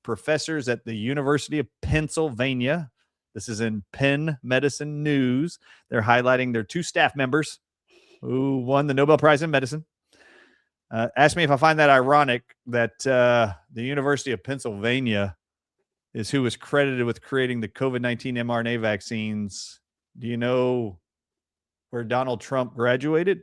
professors at the University of Pennsylvania. This is in Penn Medicine News. They're highlighting their 2 staff members who won the Nobel Prize in Medicine. Ask me if I find that ironic that the University of Pennsylvania is who was credited with creating the COVID-19 mRNA vaccines. Do you know where Donald Trump graduated?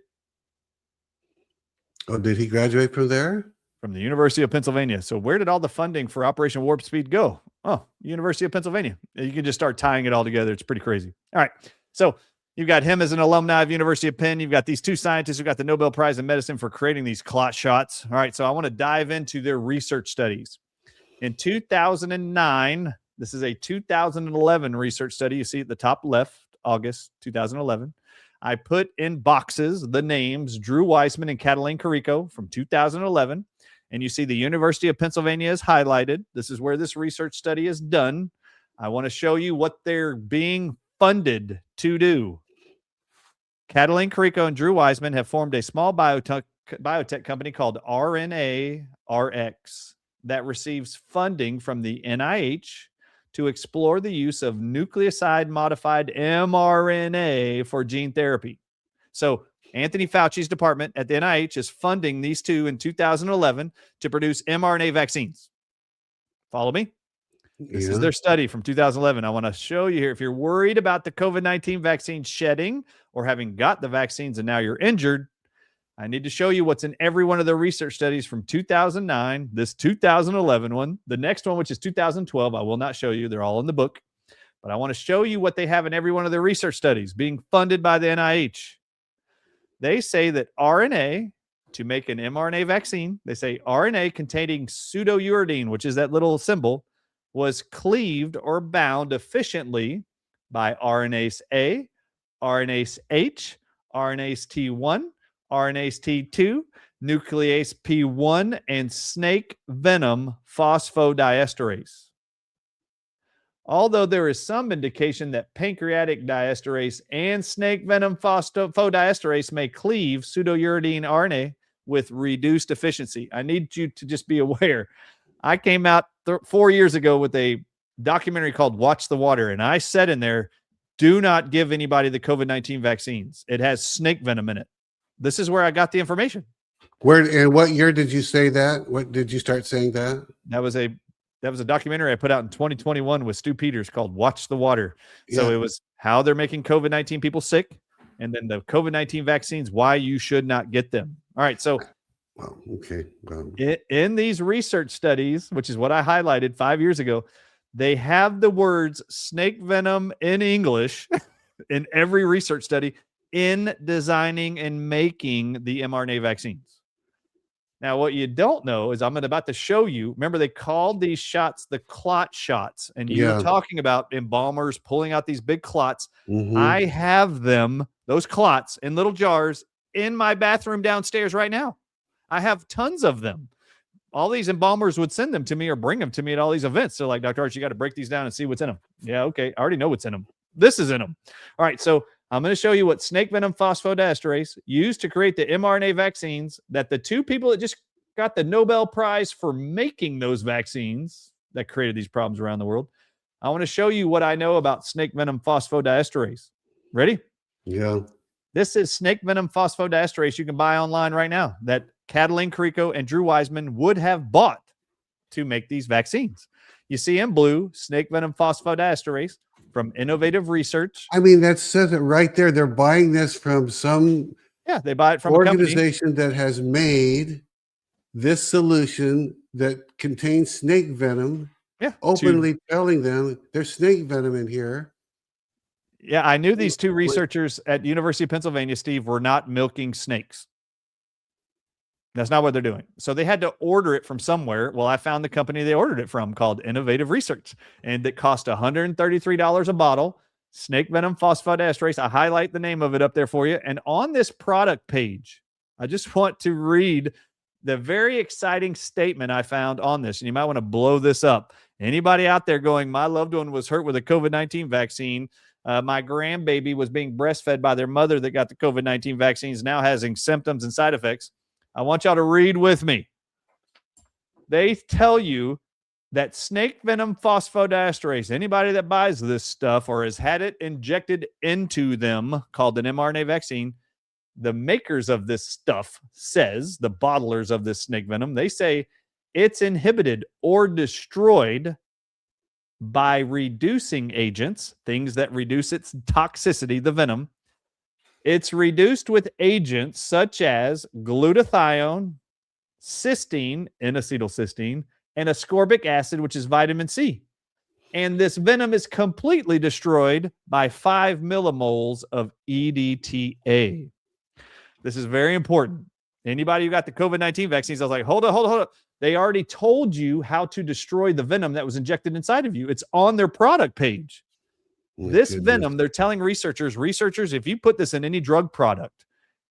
Oh, did he graduate from there? From the University of Pennsylvania. So where did all the funding for Operation Warp Speed go? Oh, University of Pennsylvania. You can just start tying it all together. It's pretty crazy. All right. So you've got him as an alumni of University of Penn. You've got these two scientists who got the Nobel Prize in Medicine for creating these clot shots. All right. So I want to dive into their research studies. In 2009, this is a 2011 research study. You see at the top left, August 2011. I put in boxes the names Drew Weissman and Cataline Carrico from 2011. And you see the University of Pennsylvania is highlighted. This is where this research study is done. I want to show you what they're being funded to do. Cataline Carrico and Drew Weissman have formed a small biotech company called RNA RX that receives funding from the NIH to explore the use of nucleoside-modified mRNA for gene therapy. So Anthony Fauci's department at the NIH is funding these two in 2011 to produce mRNA vaccines. Follow me? This is their study from 2011. I want to show you here. If you're worried about the COVID-19 vaccine shedding or having got the vaccines and now you're injured, I need to show you what's in every one of the research studies from 2009, this 2011 one, the next one, which is 2012. I will not show you. They're all in the book. But I want to show you what they have in every one of their research studies being funded by the NIH. They say that RNA, to make an mRNA vaccine, they say RNA containing pseudouridine, which is that little symbol, was cleaved or bound efficiently by RNase A, RNase H, RNase T1, RNase T2, nuclease P1, and snake venom phosphodiesterase. Although there is some indication that pancreatic diesterase and snake venom phosphodiesterase may cleave pseudouridine RNA with reduced efficiency. I need you to just be aware. I came out 4 years ago with a documentary called Watch the Water, and I said in there, do not give anybody the COVID-19 vaccines. It has snake venom in it. This is where I got the information. Where and what year did you say that? What did you start saying that? That was a documentary I put out in 2021 with Stu Peters called Watch the Water. So it was how they're making COVID-19 people sick, and then the COVID-19 vaccines, why you should not get them. All right. So well, okay. In these research studies, which is what I highlighted 5 years ago, they have the words snake venom in English in every research study in designing and making the mRNA vaccines. Now, what you don't know is I'm about to show you. Remember, they called these shots the clot shots. And you were talking about embalmers pulling out these big clots. Mm-hmm. I have them, those clots, in little jars in my bathroom downstairs right now. I have tons of them. All these embalmers would send them to me or bring them to me at all these events. They're like, Dr. Arch, you got to break these down and see what's in them. Yeah, okay. I already know what's in them. This is in them. All right, so I'm going to show you what snake venom phosphodiesterase used to create the mRNA vaccines that the two people that just got the Nobel Prize for making those vaccines that created these problems around the world. I want to show you what I know about snake venom phosphodiesterase. Ready? Yeah. This is snake venom phosphodiesterase you can buy online right now that Cataline Carrico and Drew Weissman would have bought to make these vaccines. You see in blue, snake venom phosphodiesterase from Innovative Research. I mean, that says it right there. They're buying this from some they buy it from organization that has made this solution that contains snake venom, openly telling them there's snake venom in here. Yeah, I knew these two researchers at the University of Pennsylvania, Steve, were not milking snakes. That's not what they're doing. So they had to order it from somewhere. Well, I found the company they ordered it from called Innovative Research, and it cost $133 a bottle. Snake venom phosphodiesterase. I highlight the name of it up there for you. And on this product page, I just want to read the very exciting statement I found on this. And you might want to blow this up. Anybody out there going, my loved one was hurt with a COVID-19 vaccine. My grandbaby was being breastfed by their mother that got the COVID-19 vaccines, now having symptoms and side effects. I want y'all to read with me. They tell you that snake venom phosphodiesterase, anybody that buys this stuff or has had it injected into them, called an mRNA vaccine, the makers of this stuff says, the bottlers of this snake venom, they say it's inhibited or destroyed by reducing agents, things that reduce its toxicity, the venom. It's reduced with agents such as glutathione, cysteine, N-acetylcysteine, and ascorbic acid, which is vitamin C. And this venom is completely destroyed by 5 millimoles of EDTA. This is very important. Anybody who got the COVID-19 vaccines, I was like, hold on. They already told you how to destroy the venom that was injected inside of you. It's on their product page. This venom, they're telling researchers, if you put this in any drug product,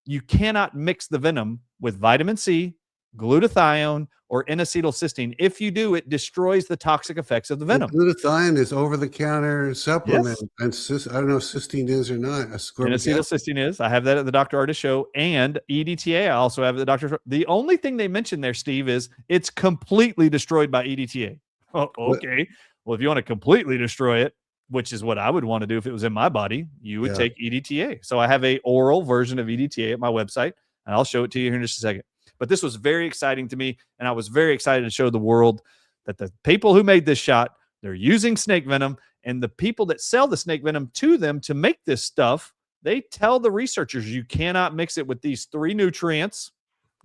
you cannot mix the venom with vitamin C, glutathione, or N-acetylcysteine. If you do, it destroys the toxic effects of the venom. Glutathione is over-the-counter supplement. Yes. And I don't know if cysteine is or not. N-acetylcysteine is. I have that at the Dr. Ardis show. And EDTA, I also have at the Dr. The only thing they mentioned there, Steve, is it's completely destroyed by EDTA. Oh, okay. Well, if you want to completely destroy it, which is what I would want to do if it was in my body, you would take EDTA. So I have a oral version of EDTA at my website, and I'll show it to you here in just a second. But this was very exciting to me, and I was very excited to show the world that the people who made this shot, they're using snake venom, and the people that sell the snake venom to them to make this stuff, they tell the researchers you cannot mix it with these 3 nutrients,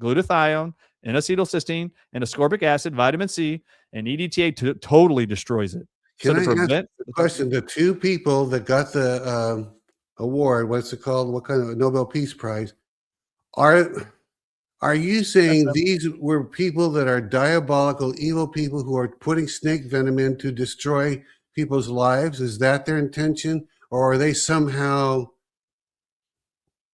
glutathione, N-acetylcysteine, and ascorbic acid, vitamin C, and EDTA totally destroys it. Can I ask the question? The 2 people that got the award, what's it called? What kind of Nobel Peace Prize? Are you saying these were people that are diabolical, evil people who are putting snake venom in to destroy people's lives? Is that their intention? Or are they somehow...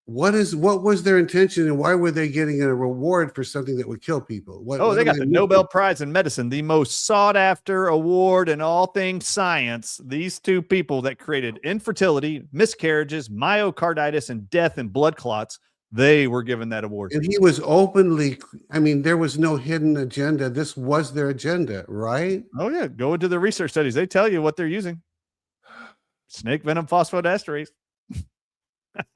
What was their intention, and why were they getting a reward for something that would kill people? They got the Nobel Prize in Medicine, the most sought after award in all things science. These 2 people that created infertility, miscarriages, myocarditis, and death and blood clots, they were given that award. And he was openly, there was no hidden agenda. This was their agenda, right? Oh yeah, go into the research studies. They tell you what they're using. Snake venom phosphodiesterase.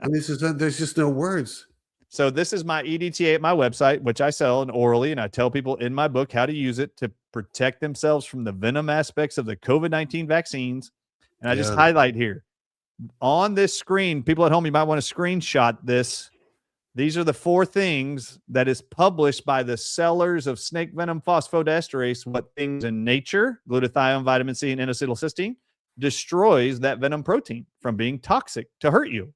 And there's just no words. So this is my EDTA at my website, which I sell orally, and I tell people in my book how to use it to protect themselves from the venom aspects of the COVID-19 vaccines. And I just highlight here on this screen, people at home, you might want to screenshot this. These are the 4 things that is published by the sellers of snake venom phosphodiesterase. What things in nature, glutathione, vitamin C, and N-acetylcysteine, destroys that venom protein from being toxic to hurt you.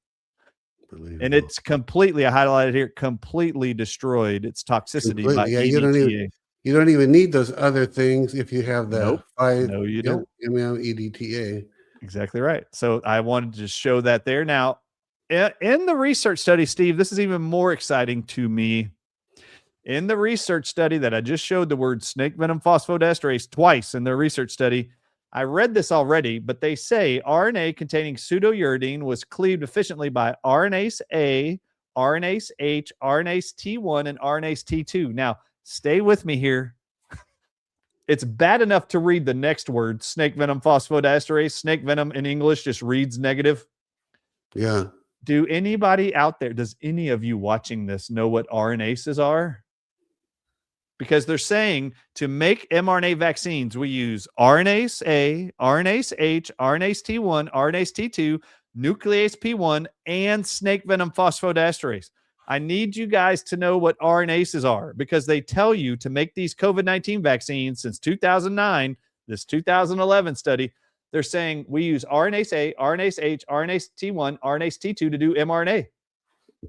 And it's completely, I highlighted here, completely destroyed its toxicity by EDTA. You don't even need those other things if you have the No, you don't. EDTA. Exactly right. So I wanted to just show that there. Now, in the research study, Steve, this is even more exciting to me. In the research study that I just showed the word snake venom phosphodiesterase twice in their research study, I read this already, but they say RNA containing pseudouridine was cleaved efficiently by RNase A, RNase H, RNase T1, and RNase T2. Now, stay with me here. It's bad enough to read the next word, snake venom phosphodiesterase. Snake venom in English just reads negative. Yeah. Do anybody out there, does any of you watching this know what RNases are? Because they're saying to make mRNA vaccines, we use RNase A, RNase H, RNase T1, RNase T2, nuclease P1, and snake venom phosphodiesterase. I need you guys to know what RNases are, because they tell you to make these COVID-19 vaccines since 2009, this 2011 study, they're saying we use RNase A, RNase H, RNase T1, RNase T2 to do mRNA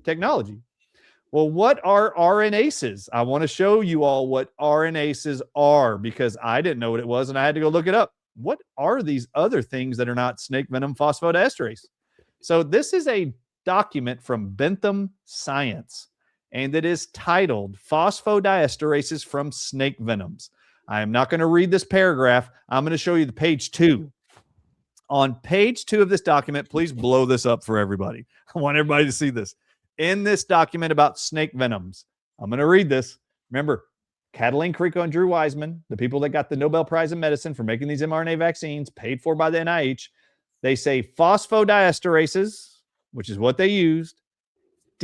technology. Well, what are RNases? I want to show you all what RNases are, because I didn't know what it was and I had to go look it up. What are these other things that are not snake venom phosphodiesterase? So this is a document from Bentham Science, and it is titled Phosphodiesterases from Snake Venoms. I am not going to read this paragraph. I'm going to show you the page 2. On page 2 of this document, please blow this up for everybody. I want everybody to see this. In this document about snake venoms, I'm going to read this. Remember, Cataline Carrico and Drew Weissman, the people that got the Nobel Prize in Medicine for making these mRNA vaccines, paid for by the NIH, they say phosphodiesterases, which is what they used,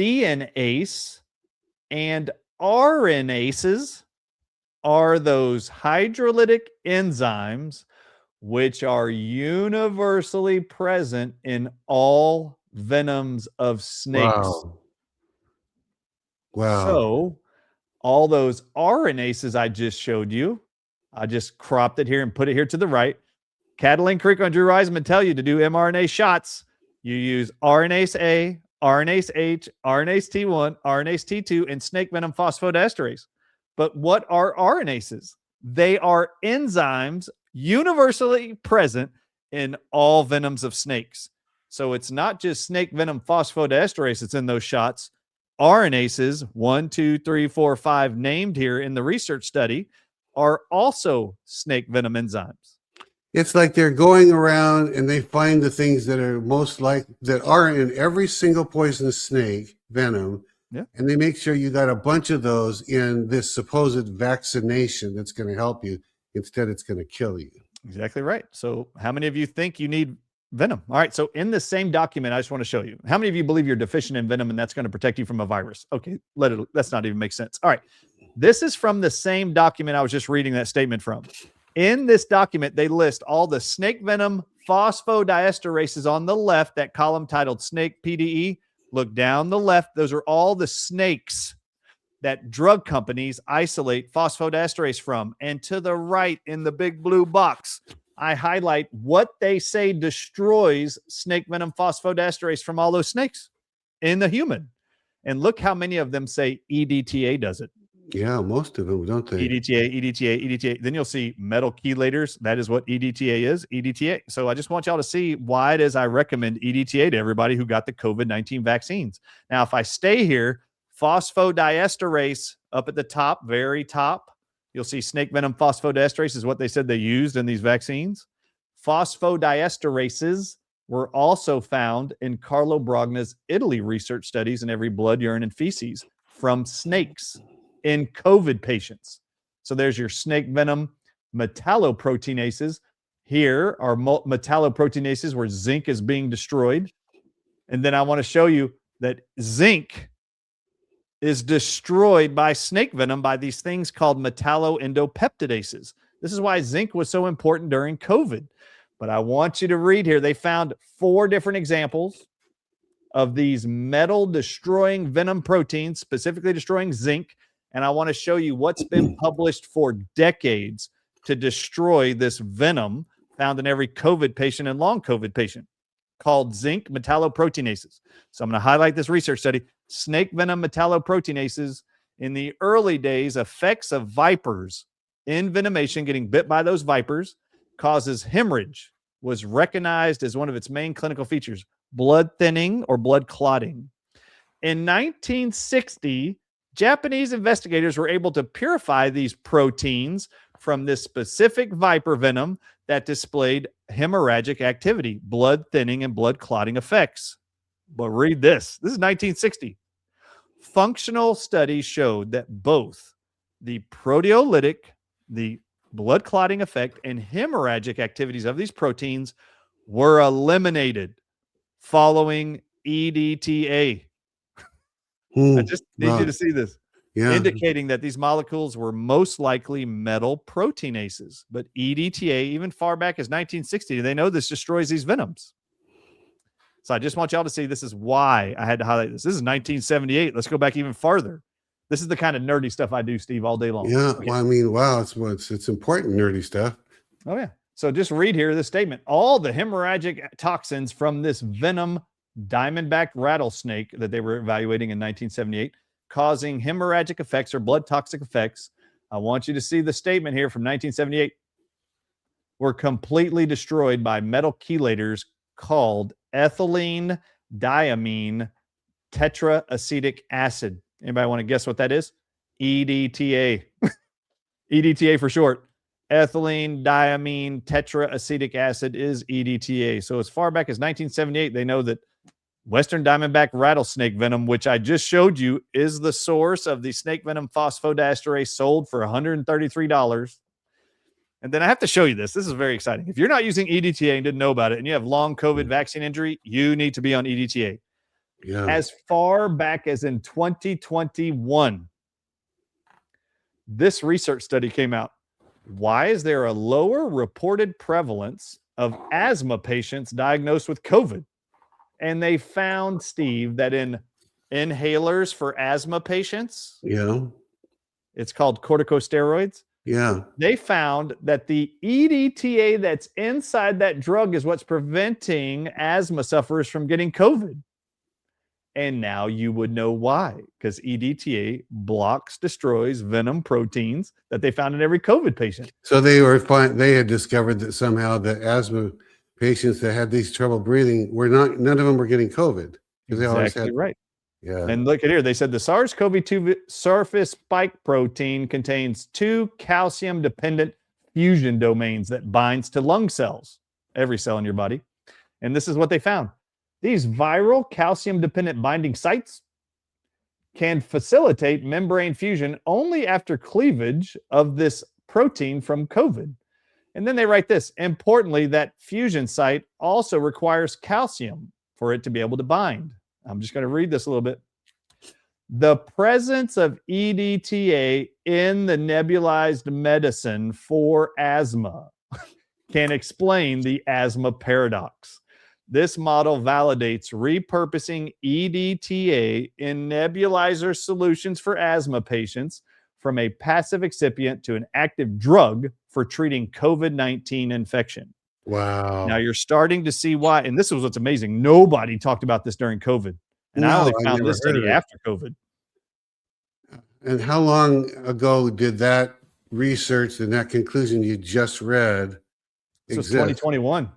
DNase and RNases are those hydrolytic enzymes which are universally present in all venoms of snakes. Wow. So all those RNases I just showed you, I just cropped it here and put it here to the right. Catalina Creek and Drew Reisman tell you to do mRNA shots. You use RNase A, RNase H, RNase T1, RNase T2, and snake venom phosphodiesterase. But what are RNases? They are enzymes universally present in all venoms of snakes. So it's not just snake venom phosphodiesterase that's in those shots. RNases, 1, 2, 3, 4, 5 named here in the research study, are also snake venom enzymes. It's like they're going around and they find the things that are that are in every single poisonous snake venom. Yeah. And they make sure you got a bunch of those in this supposed vaccination that's going to help you. Instead, it's going to kill you. Exactly right. So how many of you think you need venom? All right. So in the same document, I just want to show you. How many of you believe you're deficient in venom and that's going to protect you from a virus? Okay. Let's not even make sense. All right. This is from the same document I was just reading that statement from. In this document, they list all the snake venom phosphodiesterases on the left, that column titled Snake PDE. Look down the left. Those are all the snakes that drug companies isolate phosphodiesterase from. And to the right in the big blue box, I highlight what they say destroys snake venom phosphodiesterase from all those snakes in the human. And look how many of them say EDTA does it. Yeah, most of them, don't they? EDTA. Then you'll see metal chelators. That is what EDTA is, EDTA. So I just want y'all to see why it is I recommend EDTA to everybody who got the COVID-19 vaccines. Now, if I stay here, phosphodiesterase up at the top, very top, you'll see snake venom phosphodiesterase is what they said they used in these vaccines. Phosphodiesterases were also found in Carlo Brogna's Italy research studies in every blood, urine, and feces from snakes in COVID patients. So there's your snake venom metalloproteinases. Here are metalloproteinases where zinc is being destroyed. And then I want to show you that zinc is destroyed by snake venom by these things called metalloendopeptidases. This is why zinc was so important during COVID. But I want you to read here. They found 4 different examples of these metal-destroying venom proteins, specifically destroying zinc. And I want to show you what's been published for decades to destroy this venom found in every COVID patient and long COVID patient, called zinc metalloproteinases. So I'm going to highlight this research study. Snake venom metalloproteinases in the early days, effects of vipers, envenomation, getting bit by those vipers, causes hemorrhage, was recognized as one of its main clinical features, blood thinning or blood clotting. In 1960, Japanese investigators were able to purify these proteins from this specific viper venom that displayed hemorrhagic activity, blood thinning and blood clotting effects. But read this. This is 1960. Functional studies showed that both the proteolytic, the blood clotting effect, and hemorrhagic activities of these proteins were eliminated following EDTA. I just need you to see this. Yeah. Indicating that these molecules were most likely metal proteinases. But EDTA, even far back as 1960, they know this destroys these venoms. So I just want y'all to see this is why I had to highlight this. This is 1978. Let's go back even farther. This is the kind of nerdy stuff I do, Steve, all day long. Yeah. Okay. Well, I mean, wow, it's important nerdy stuff. Oh, yeah. So just read here this statement. All the hemorrhagic toxins from this venom diamondback rattlesnake that they were evaluating in 1978, causing hemorrhagic effects or blood toxic effects. I want you to see the statement here from 1978. Were completely destroyed by metal chelators called ethylene diamine tetraacetic acid. Anybody want to guess what that is? EDTA. EDTA for short. Ethylene diamine tetraacetic acid is EDTA. So as far back as 1978, they know that Western diamondback rattlesnake venom, which I just showed you, is the source of the snake venom phosphodiesterase sold for $133. And then I have to show you this. This is very exciting. If you're not using EDTA and didn't know about it, and you have long COVID vaccine injury, you need to be on EDTA. Yeah. As far back as in 2021, this research study came out. Why is there a lower reported prevalence of asthma patients diagnosed with COVID? And they found, Steve, that in inhalers for asthma patients, Yeah. it's called corticosteroids. Yeah. They found that the EDTA that's inside that drug is what's preventing asthma sufferers from getting COVID. And now you would know why, because EDTA destroys venom proteins that they found in every COVID patient. So they had discovered that somehow the asthma patients that had these trouble breathing none of them were getting COVID. They always Exactly had, right. yeah. And look at here. They said the SARS-CoV-2 surface spike protein contains 2 calcium-dependent fusion domains that binds to lung cells, every cell in your body. And this is what they found. These viral calcium-dependent binding sites can facilitate membrane fusion only after cleavage of this protein from COVID. And then they write this. Importantly, that fusion site also requires calcium for it to be able to bind. I'm just going to read this a little bit. The presence of EDTA in the nebulized medicine for asthma can explain the asthma paradox. This model validates repurposing EDTA in nebulizer solutions for asthma patients from a passive excipient to an active drug for treating COVID-19 infection. Wow. Now you're starting to see why, and this was what's amazing. Nobody talked about this during COVID. And I only found this study after COVID. And how long ago did that research and that conclusion you just read This was exist? 2021.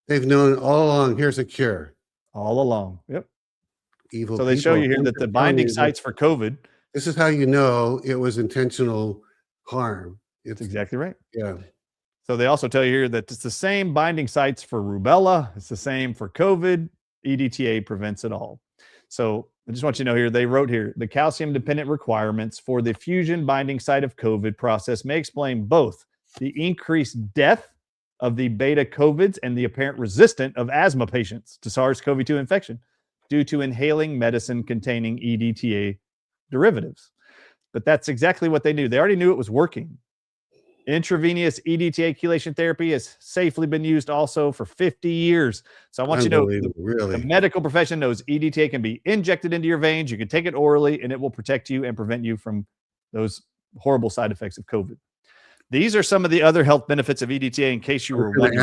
They've known all along, here's a cure. All along. Yep. Evil So they show you here that the binding sites for COVID. This is how you know it was intentional harm. It's exactly right. Yeah. So they also tell you here that it's the same binding sites for rubella. It's the same for COVID. EDTA prevents it all. So I just want you to know here, they wrote here, the calcium-dependent requirements for the fusion binding site of COVID process may explain both the increased death of the beta COVIDs and the apparent resistance of asthma patients to SARS-CoV-2 infection due to inhaling medicine containing EDTA derivatives. But that's exactly what they knew. They already knew it was working. Intravenous EDTA chelation therapy has safely been used also for 50 years. So I want you to know the medical profession knows EDTA can be injected into your veins. You can take it orally and it will protect you and prevent you from those horrible side effects of COVID. These are some of the other health benefits of EDTA in case you were wondering.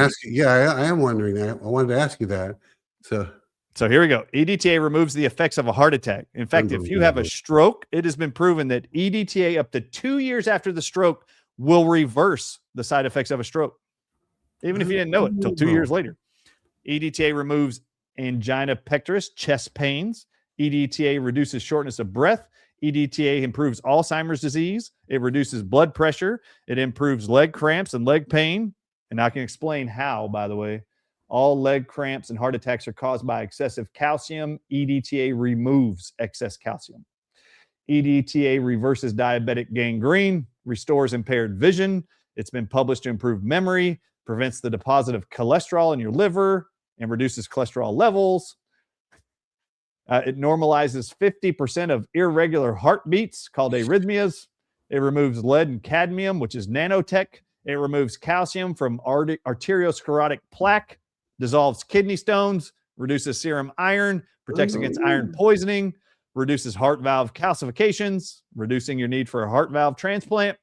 I am wondering that. I wanted to ask you that. So here we go. EDTA removes the effects of a heart attack. In fact, if you have a stroke, it has been proven that EDTA up to 2 years after the stroke will reverse the side effects of a stroke, even if you didn't know it until 2 years later. EDTA removes angina pectoris, chest pains. EDTA reduces shortness of breath. EDTA improves Alzheimer's disease. It reduces blood pressure. It improves leg cramps and leg pain. And I can explain how, by the way. All leg cramps and heart attacks are caused by excessive calcium. EDTA removes excess calcium. EDTA reverses diabetic gangrene, restores impaired vision. It's been published to improve memory, prevents the deposit of cholesterol in your liver, and reduces cholesterol levels. It normalizes 50% of irregular heartbeats called arrhythmias. It removes lead and cadmium, which is nanotech. It removes calcium from arteriosclerotic plaque, dissolves kidney stones, reduces serum iron, protects against iron poisoning, reduces heart valve calcifications, reducing your need for a heart valve transplant,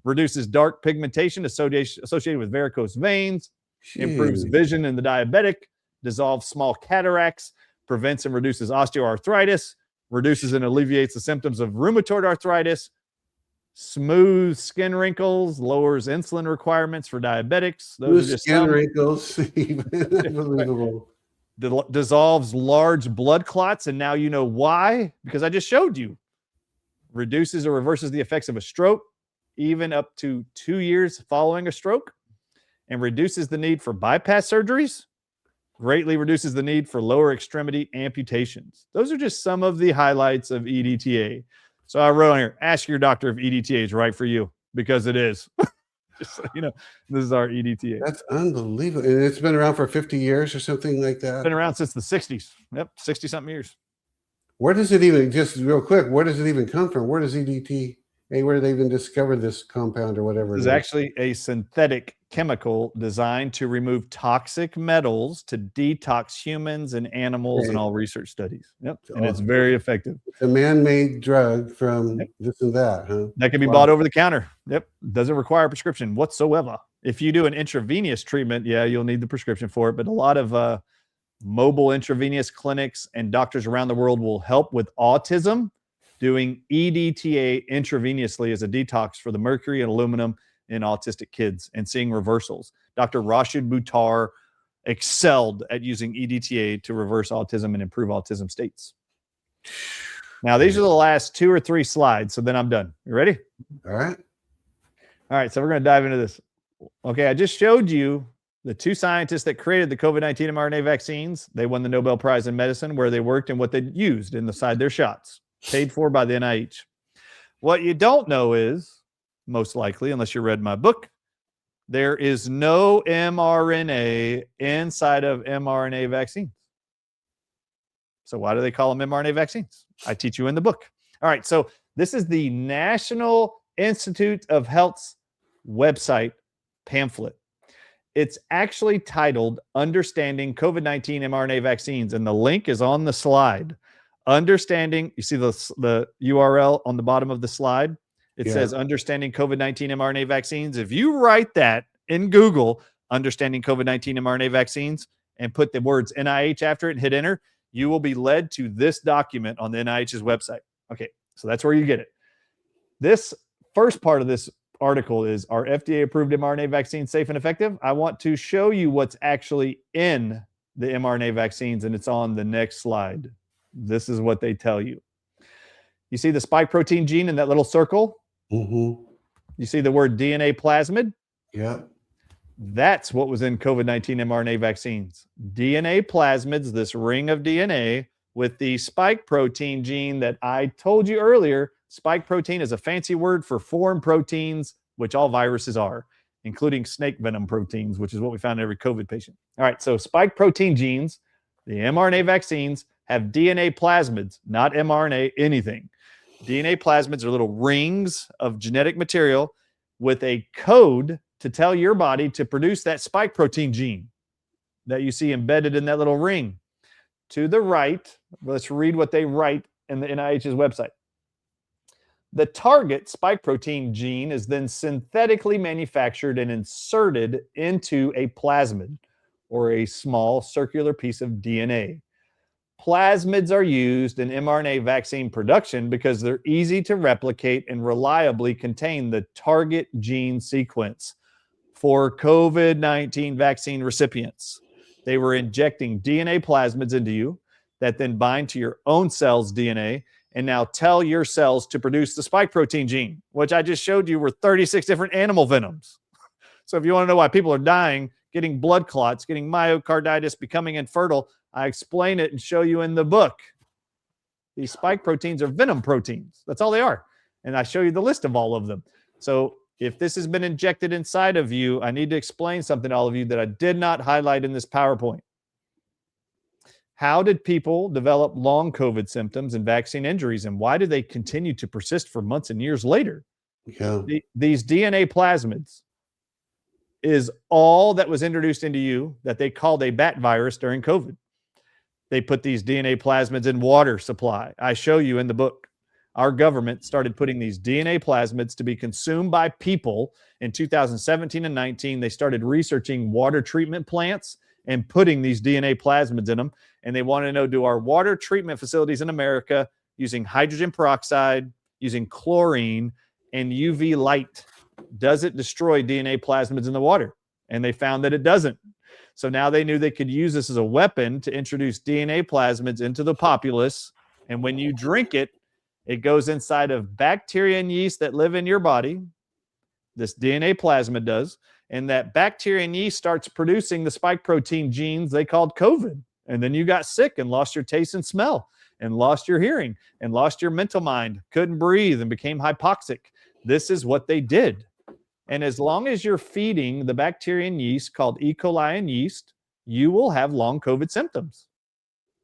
reduces dark pigmentation associated with varicose veins, improves vision in the diabetic, dissolves small cataracts, prevents and reduces osteoarthritis, reduces and alleviates the symptoms of rheumatoid arthritis, smooths skin wrinkles, lowers insulin requirements for diabetics. Those are just skin wrinkles. Unbelievable. Dissolves large blood clots, and now you know why, because I just showed you. Reduces or reverses the effects of a stroke, even up to 2 years following a stroke, and reduces the need for bypass surgeries, greatly reduces the need for lower extremity amputations. Those are just some of the highlights of EDTA. So I wrote on here, ask your doctor if EDTA is right for you, because it is. Just so you know, this is our EDTA. That's unbelievable. And it's been around for 50 years or something like that. Been around since the 60s. Yep, 60 something years. Where does it even, just real quick, where does it even come from? Where does EDTA, where did they even discover this compound or whatever? This is actually a synthetic chemical designed to remove toxic metals to detox humans and animals in all research studies. Yep. And it's very effective. It's a man-made drug from this and that, huh? That can be bought over the counter. Yep. Doesn't require a prescription whatsoever. If you do an intravenous treatment, yeah, you'll need the prescription for it. But a lot of mobile intravenous clinics and doctors around the world will help with autism. Doing EDTA intravenously as a detox for the mercury and aluminum in autistic kids and seeing reversals. Dr. Rashid Buttar excelled at using EDTA to reverse autism and improve autism states. Now, these are the last 2 or 3 slides, so then I'm done. You ready? All right. All right, so we're going to dive into this. Okay, I just showed you the 2 scientists that created the COVID-19 mRNA vaccines. They won the Nobel Prize in Medicine, where they worked and what they used inside their shots. Paid for by the NIH. What you don't know is, most likely, unless you read my book, there is no mRNA inside of mRNA vaccines. So why do they call them mRNA vaccines? I teach you in the book. All right, so this is the National Institute of Health's website pamphlet. It's actually titled Understanding COVID-19 mRNA Vaccines, and the link is on the slide. Understanding, you see the URL on the bottom of the slide? It says Understanding COVID-19 mRNA Vaccines. If you write that in Google, Understanding COVID-19 mRNA Vaccines, and put the words NIH after it and hit enter, you will be led to this document on the NIH's website. Okay, so that's where you get it. This first part of this article is, are FDA-approved mRNA vaccines safe and effective? I want to show you what's actually in the mRNA vaccines, and it's on the next slide. This is what they tell you. You see the spike protein gene in that little circle? Mm-hmm. You see the word DNA plasmid? Yeah. That's what was in COVID-19 mRNA vaccines. DNA plasmids, this ring of DNA with the spike protein gene that I told you earlier. Spike protein is a fancy word for foreign proteins, which all viruses are, including snake venom proteins, which is what we found in every COVID patient. All right, so spike protein genes, the mRNA vaccines, have DNA plasmids, not mRNA anything. DNA plasmids are little rings of genetic material with a code to tell your body to produce that spike protein gene that you see embedded in that little ring. To the right, let's read what they write in the NIH's website. The target spike protein gene is then synthetically manufactured and inserted into a plasmid, or a small circular piece of DNA. Plasmids are used in mRNA vaccine production because they're easy to replicate and reliably contain the target gene sequence. For COVID-19 vaccine recipients, they were injecting DNA plasmids into you that then bind to your own cell's DNA and now tell your cells to produce the spike protein gene, which I just showed you were 36 different animal venoms. So if you want to know why people are dying, getting blood clots, getting myocarditis, becoming infertile, I explain it and show you in the book. These spike proteins are venom proteins. That's all they are. And I show you the list of all of them. So if this has been injected inside of you, I need to explain something to all of you that I did not highlight in this PowerPoint. How did people develop long COVID symptoms and vaccine injuries, and why do they continue to persist for months and years later? Yeah. These DNA plasmids is all that was introduced into you that they called a bat virus during COVID. They put these DNA plasmids in water supply. I show you in the book. Our government started putting these DNA plasmids to be consumed by people in 2017 and 19. They started researching water treatment plants and putting these DNA plasmids in them. And they want to know, do our water treatment facilities in America using hydrogen peroxide, using chlorine and UV light, does it destroy DNA plasmids in the water? And they found that it doesn't. So now they knew they could use this as a weapon to introduce DNA plasmids into the populace. And when you drink it, it goes inside of bacteria and yeast that live in your body. This DNA plasmid does. And that bacteria and yeast starts producing the spike protein genes they called COVID. And then you got sick and lost your taste and smell and lost your hearing and lost your mental mind, couldn't breathe and became hypoxic. This is what they did. And as long as you're feeding the bacteria and yeast called E. coli and yeast, you will have long COVID symptoms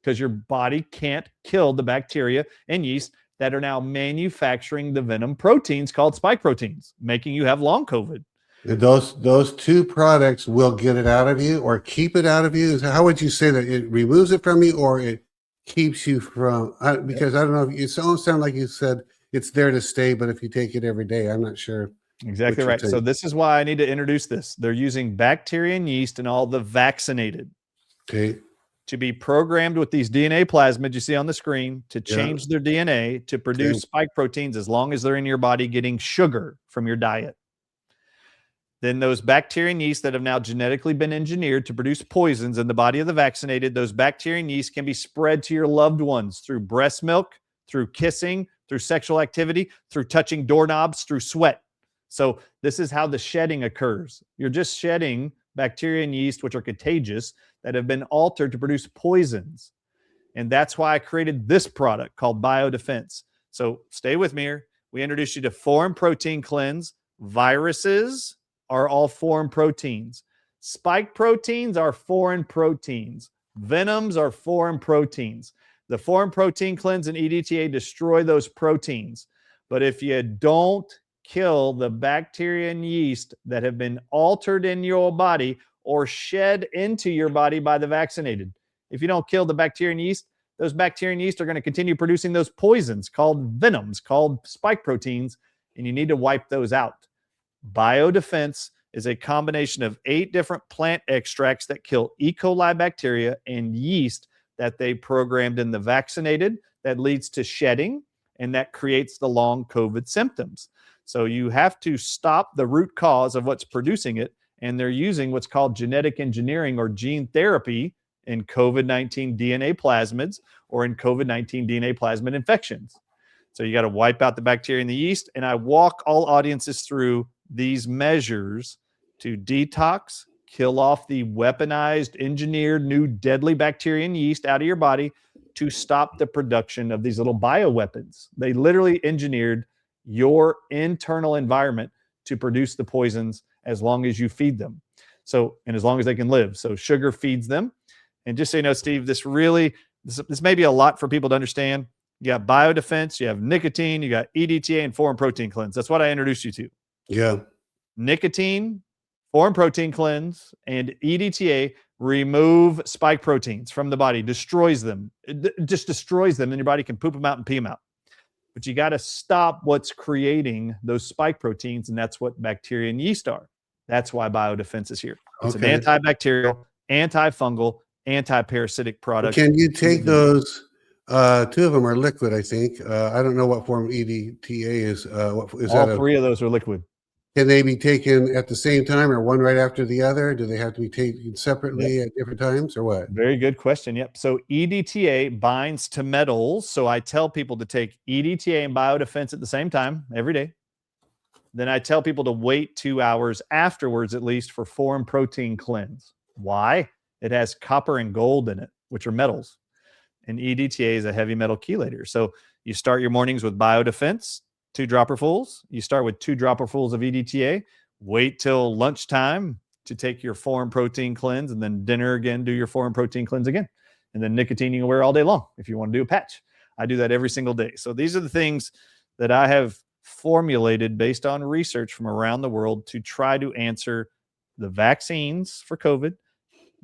because your body can't kill the bacteria and yeast that are now manufacturing the venom proteins called spike proteins, making you have long COVID. And those two products will get it out of you or keep it out of you. How would you say that it removes it from you or it keeps you from? Because I don't know. It almost sound like you said it's there to stay, but if you take it every day, I'm not sure. Exactly right. So this is why I need to introduce this. They're using bacteria and yeast and all the vaccinated. Okay. To be programmed with these DNA plasmids you see on the screen to change their DNA to produce spike proteins as long as they're in your body getting sugar from your diet. Then those bacteria and yeast that have now genetically been engineered to produce poisons in the body of the vaccinated, those bacteria and yeast can be spread to your loved ones through breast milk, through kissing, through sexual activity, through touching doorknobs, through sweat. So this is how the shedding occurs. You're just shedding bacteria and yeast, which are contagious, that have been altered to produce poisons. And that's why I created this product called Biodefense. So stay with me here. We introduced you to foreign protein cleanse. Viruses are all foreign proteins. Spike proteins are foreign proteins. Venoms are foreign proteins. The foreign protein cleanse and EDTA destroy those proteins. But if you don't kill the bacteria and yeast that have been altered in your body or shed into your body by the vaccinated, if you don't kill the bacteria and yeast, those bacteria and yeast are going to continue producing those poisons called venoms, called spike proteins, and you need to wipe those out. Biodefense is a combination of 8 different plant extracts that kill E. coli bacteria and yeast that they programmed in the vaccinated that leads to shedding and that creates the long COVID symptoms. So you have to stop the root cause of what's producing it, and they're using what's called genetic engineering or gene therapy in COVID-19 DNA plasmids or in COVID-19 DNA plasmid infections. So you got to wipe out the bacteria and the yeast, and I walk all audiences through these measures to detox, kill off the weaponized, engineered, new deadly bacteria and yeast out of your body to stop the production of these little bioweapons. They literally engineered your internal environment to produce the poisons as long as you feed them. So, and as long as they can live. So sugar feeds them. And just so you know, Steve, this may be a lot for people to understand. You got Biodefense, you have nicotine, you got EDTA and foreign protein cleanse. That's what I introduced you to. Yeah. Nicotine, foreign protein cleanse, and EDTA remove spike proteins from the body, destroys them. It just destroys them, and your body can poop them out and pee them out. But you got to stop what's creating those spike proteins, and that's what bacteria and yeast are. That's why Biodefense is here. It's an antibacterial, antifungal, anti-parasitic product. Can you take those? 2 of them are liquid, I think. I don't know what form EDTA is. What is All that? 3 of those are liquid. Can they be taken at the same time or one right after the other? Do they have to be taken separately at different times or what? Very good question. Yep. So EDTA binds to metals. So I tell people to take EDTA and Biodefense at the same time every day. Then I tell people to wait 2 hours afterwards, at least, for foreign protein cleanse. Why? It has copper and gold in it, which are metals. And EDTA is a heavy metal chelator. So you start your mornings with Biodefense, 2 dropperfuls. You start with 2 dropperfuls of EDTA. Wait till lunchtime to take your foreign protein cleanse, and then dinner again, do your foreign protein cleanse again. And then nicotine you can wear all day long if you want to do a patch. I do that every single day. So these are the things that I have formulated based on research from around the world to try to answer the vaccines for COVID,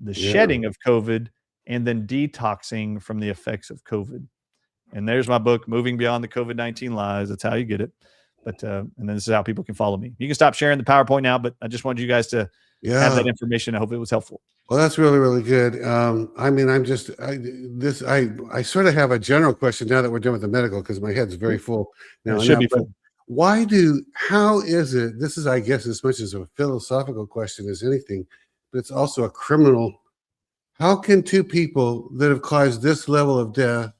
the shedding of COVID, and then detoxing from the effects of COVID. And there's my book, Moving Beyond the COVID-19 Lies. That's how you get it. But and then this is how people can follow me. You can stop sharing the PowerPoint now, but I just wanted you guys to have that information. I hope it was helpful. Well, that's really, really good. I mean, I sort of have a general question now that we're done with the medical because my head's very full now. It should be full. How is it, this is, I guess, as much as a philosophical question as anything, but it's also a criminal. How can 2 people that have caused this level of death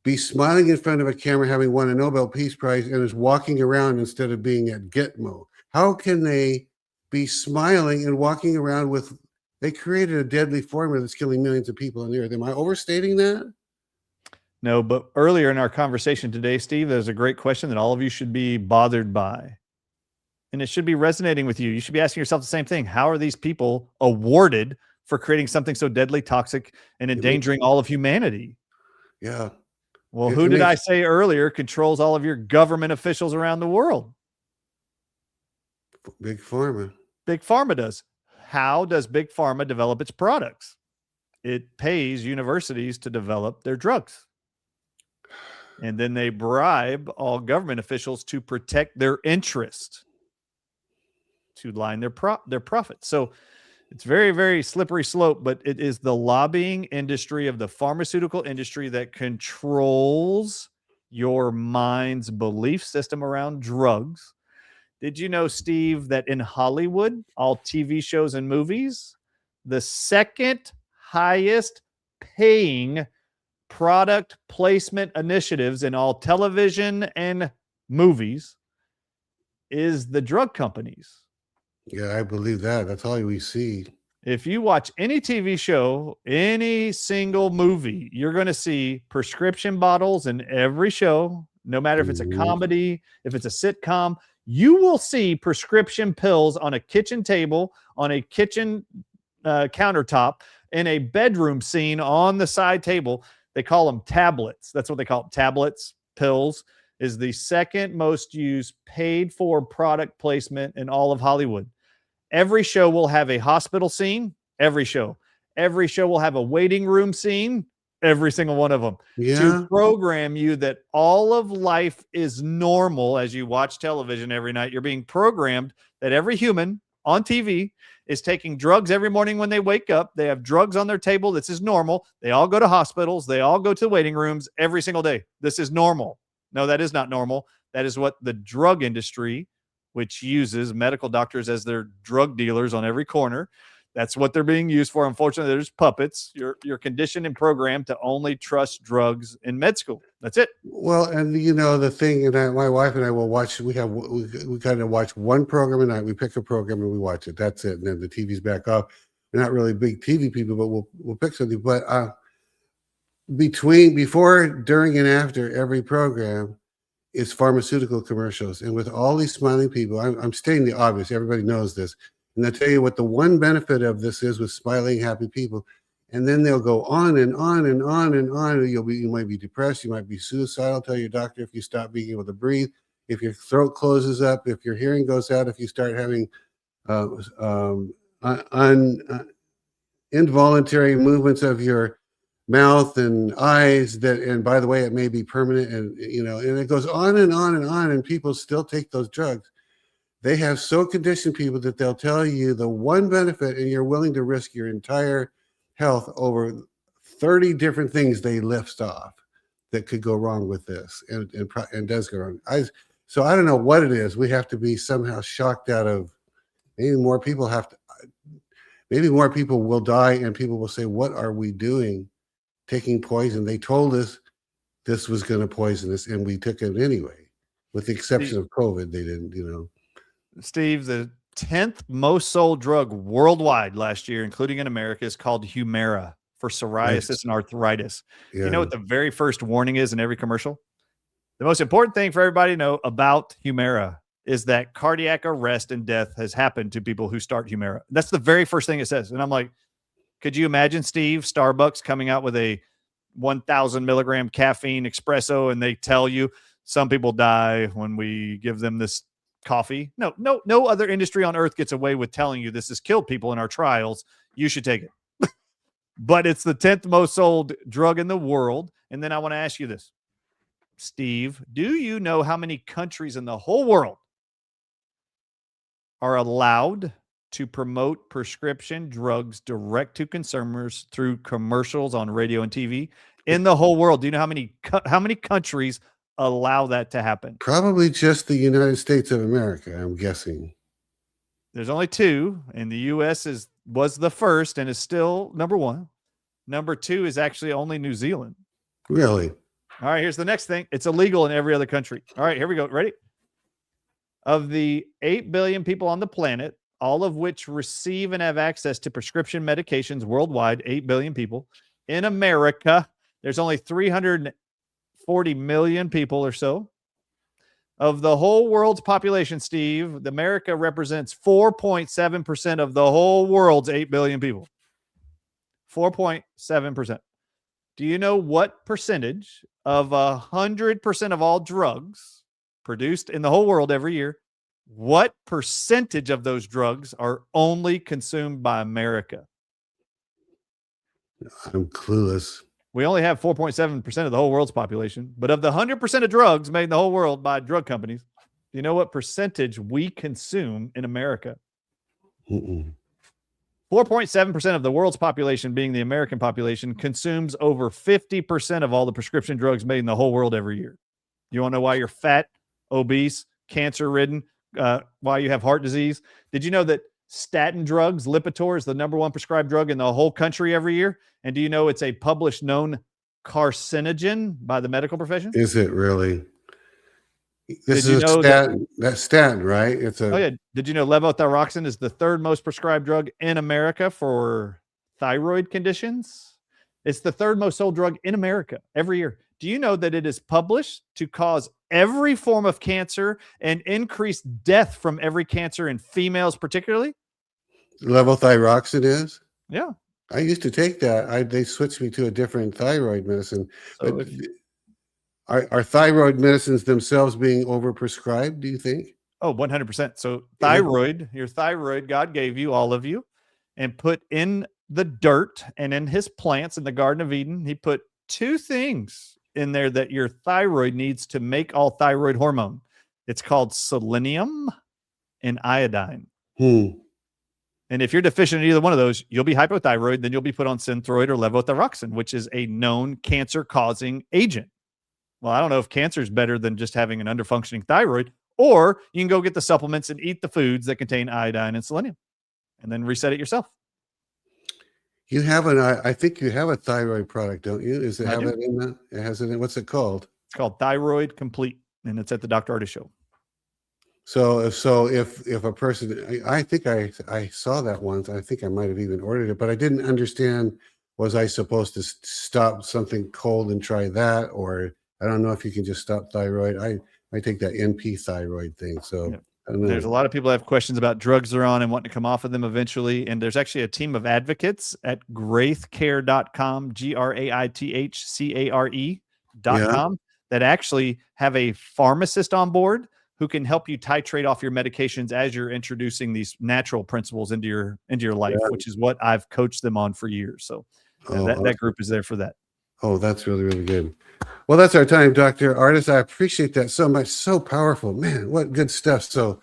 be smiling in front of a camera, having won a Nobel Peace Prize, and is walking around instead of being at Gitmo? How can they be smiling and walking around with, they created a deadly formula that's killing millions of people on the earth? Am I overstating that? No, but earlier in our conversation today, Steve, there's a great question that all of you should be bothered by. and it should be resonating with you. You should be asking yourself the same thing. How are these people awarded for creating something so deadly, toxic, and endangering all of humanity? Yeah. Well, who did I say earlier controls all of your government officials around the world? Big Pharma. Big Pharma does. How does Big Pharma develop its products? It pays universities to develop their drugs. And then they bribe all government officials to protect their interest, to line their profits. So it's very, very slippery slope, but it is the lobbying industry of the pharmaceutical industry that controls your mind's belief system around drugs. Did you know, Steve, that in Hollywood, all TV shows and movies, the second highest paying product placement initiatives in all television and movies is the drug companies? Yeah, I believe that. That's all we see. If you watch any TV show, any single movie, you're going to see prescription bottles in every show, no matter if it's a comedy, if it's a sitcom. You will see prescription pills on a kitchen table, on a kitchen countertop, in a bedroom scene on the side table. They call them tablets. That's what they call them. Tablets, pills, is the second most used paid for product placement in all of Hollywood. Every show will have a hospital scene. Every show will have a waiting room scene. Every single one of them. Yeah. To program you that all of life is normal. As you watch television every night, you're being programmed that every human on TV is taking drugs every morning when they wake up. They have drugs on their table. This is normal. They all go to hospitals. They all go to waiting rooms every single day. This is normal. No, that is not normal. That is what the drug industry, which uses medical doctors as their drug dealers on every corner, that's what they're being used for. Unfortunately, there's puppets. You're conditioned and programmed to only trust drugs in med school. That's it. Well, and the thing, and my wife and I will watch. We kind of watch one program a night. We pick a program and we watch it. That's it. And then the TV's back off. We're not really big TV people, but we'll pick something. But before, during, and after every program is pharmaceutical commercials. And with all these smiling people, I'm stating the obvious. Everybody knows this. And they'll tell you what the one benefit of this is with smiling, happy people. And then they'll go on and on and on and on. You might be depressed. You might be suicidal. Tell your doctor if you stop being able to breathe, if your throat closes up, if your hearing goes out, if you start having involuntary movements of your mouth and eyes, and by the way, it may be permanent, and it goes on and on and on, and people still take those drugs. They have so conditioned people that they'll tell you the one benefit, and you're willing to risk your entire health over 30 different things they list off that could go wrong with this, and does go wrong. So I don't know what it is. We have to be somehow shocked out of. Maybe more people will die, and people will say, "What are we doing? Taking poison? They told us this was going to poison us, and we took it anyway." With the exception of COVID, they didn't. Steve, the 10th most sold drug worldwide last year, including in America, is called Humira for psoriasis and arthritis. Yeah. You know what the very first warning is in every commercial? The most important thing for everybody to know about Humira is that cardiac arrest and death has happened to people who start Humira. That's the very first thing it says. And I'm like, could you imagine, Steve, Starbucks coming out with a 1,000 milligram caffeine espresso, and they tell you some people die when we give them this coffee? No other industry on earth gets away with telling you this has killed people in our trials. You should take it. But it's the 10th most sold drug in the world. And then I want to ask you this, Steve, do you know how many countries in the whole world are allowed to promote prescription drugs direct to consumers through commercials on radio and TV in the whole world? Do you know how many countries allow that to happen? Probably just the United States of America, I'm guessing. There's only 2, and the U.S. was the first and is still number 1. Number 2 is actually only New Zealand. Really? All right, here's the next thing. It's illegal in every other country. All right, here we go. Ready? Of the 8 billion people on the planet, all of which receive and have access to prescription medications worldwide, 8 billion people. In America, there's only 340 million people or so. of the whole world's population, Steve, America represents 4.7% of the whole world's 8 billion people. 4.7%. Do you know what percentage of 100% of all drugs produced in the whole world every year, what percentage of those drugs are only consumed by America? I'm clueless. We only have 4.7% of the whole world's population, but of the 100% of drugs made in the whole world by drug companies, do you know what percentage we consume in America? 4.7% of the world's population, being the American population, consumes over 50% of all the prescription drugs made in the whole world every year. You want to know why you're fat, obese, cancer-ridden, why you have heart disease? Did you know that statin drugs, Lipitor, is the #1 prescribed drug in the whole country every year? And do you know it's a published known carcinogen by the medical profession? Is it really? This Did you is a know statin. That's statin, right? It's a. Oh, yeah. Did you know levothyroxine is the 3rd most prescribed drug in America for thyroid conditions? It's the 3rd most sold drug in America every year. Do you know that it is published to cause every form of cancer and increase death from every cancer in females particularly? Levothyroxine is? Yeah. I used to take that. They switched me to a different thyroid medicine. So But are thyroid medicines themselves being overprescribed, do you think? Oh, 100%. So thyroid, your thyroid, God gave you, all of you, and put in the dirt and in his plants in the Garden of Eden. He put 2 things in there that your thyroid needs to make all thyroid hormone. It's called selenium and iodine. And if you're deficient in either one of those, you'll be hypothyroid. Then you'll be put on Synthroid or levothyroxine, which is a known cancer-causing agent. Well, I don't know if cancer is better than just having an underfunctioning thyroid, or you can go get the supplements and eat the foods that contain iodine and selenium and then reset it yourself. You have I think you have a thyroid product, don't you? Is it have it in that? It has it in, what's it called? It's called Thyroid Complete, and it's at the Dr. Ardis Show. So if a person, I think I saw that once. I think I might have even ordered it, but I didn't understand. Was I supposed to stop something cold and try that, or I don't know if you can just stop thyroid. I take that NP thyroid thing. So yeah. I don't know. There's a lot of people that have questions about drugs they're on and wanting to come off of them eventually. And there's actually a team of advocates at graithcare.com, GRAITHCARE.com, that actually have a pharmacist on board who can help you titrate off your medications as you're introducing these natural principles into your life, which is what I've coached them on for years. So that group is there for that. Oh, that's really, really good. Well, that's our time, Dr. Ardis. I appreciate that so much. So powerful, man. What good stuff. So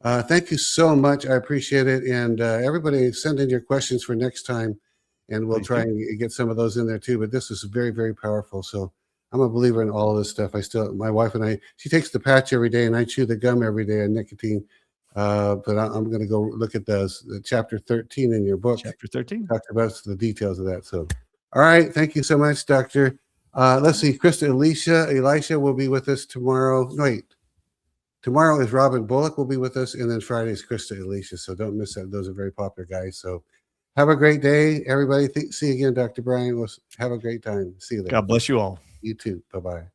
thank you so much. I appreciate it. And everybody send in your questions for next time, and we'll try and get some of those in there too. But this is very, very powerful. So I'm a believer in all of this stuff. My wife and she takes the patch every day, and I chew the gum every day on nicotine. But I'm going to go look at the chapter 13 in your book. Chapter 13 talks about the details of that. So, all right. Thank you so much, Doctor. Let's see. Krista Elisha will be with us tomorrow. No, wait. Tomorrow is Robin Bullock will be with us, and then Friday is Krista Elisha. So don't miss that. Those are very popular guys. So have a great day, everybody. See you again, Dr. Bryan. Have a great time. See you later. God bless you all. You too. Bye-bye.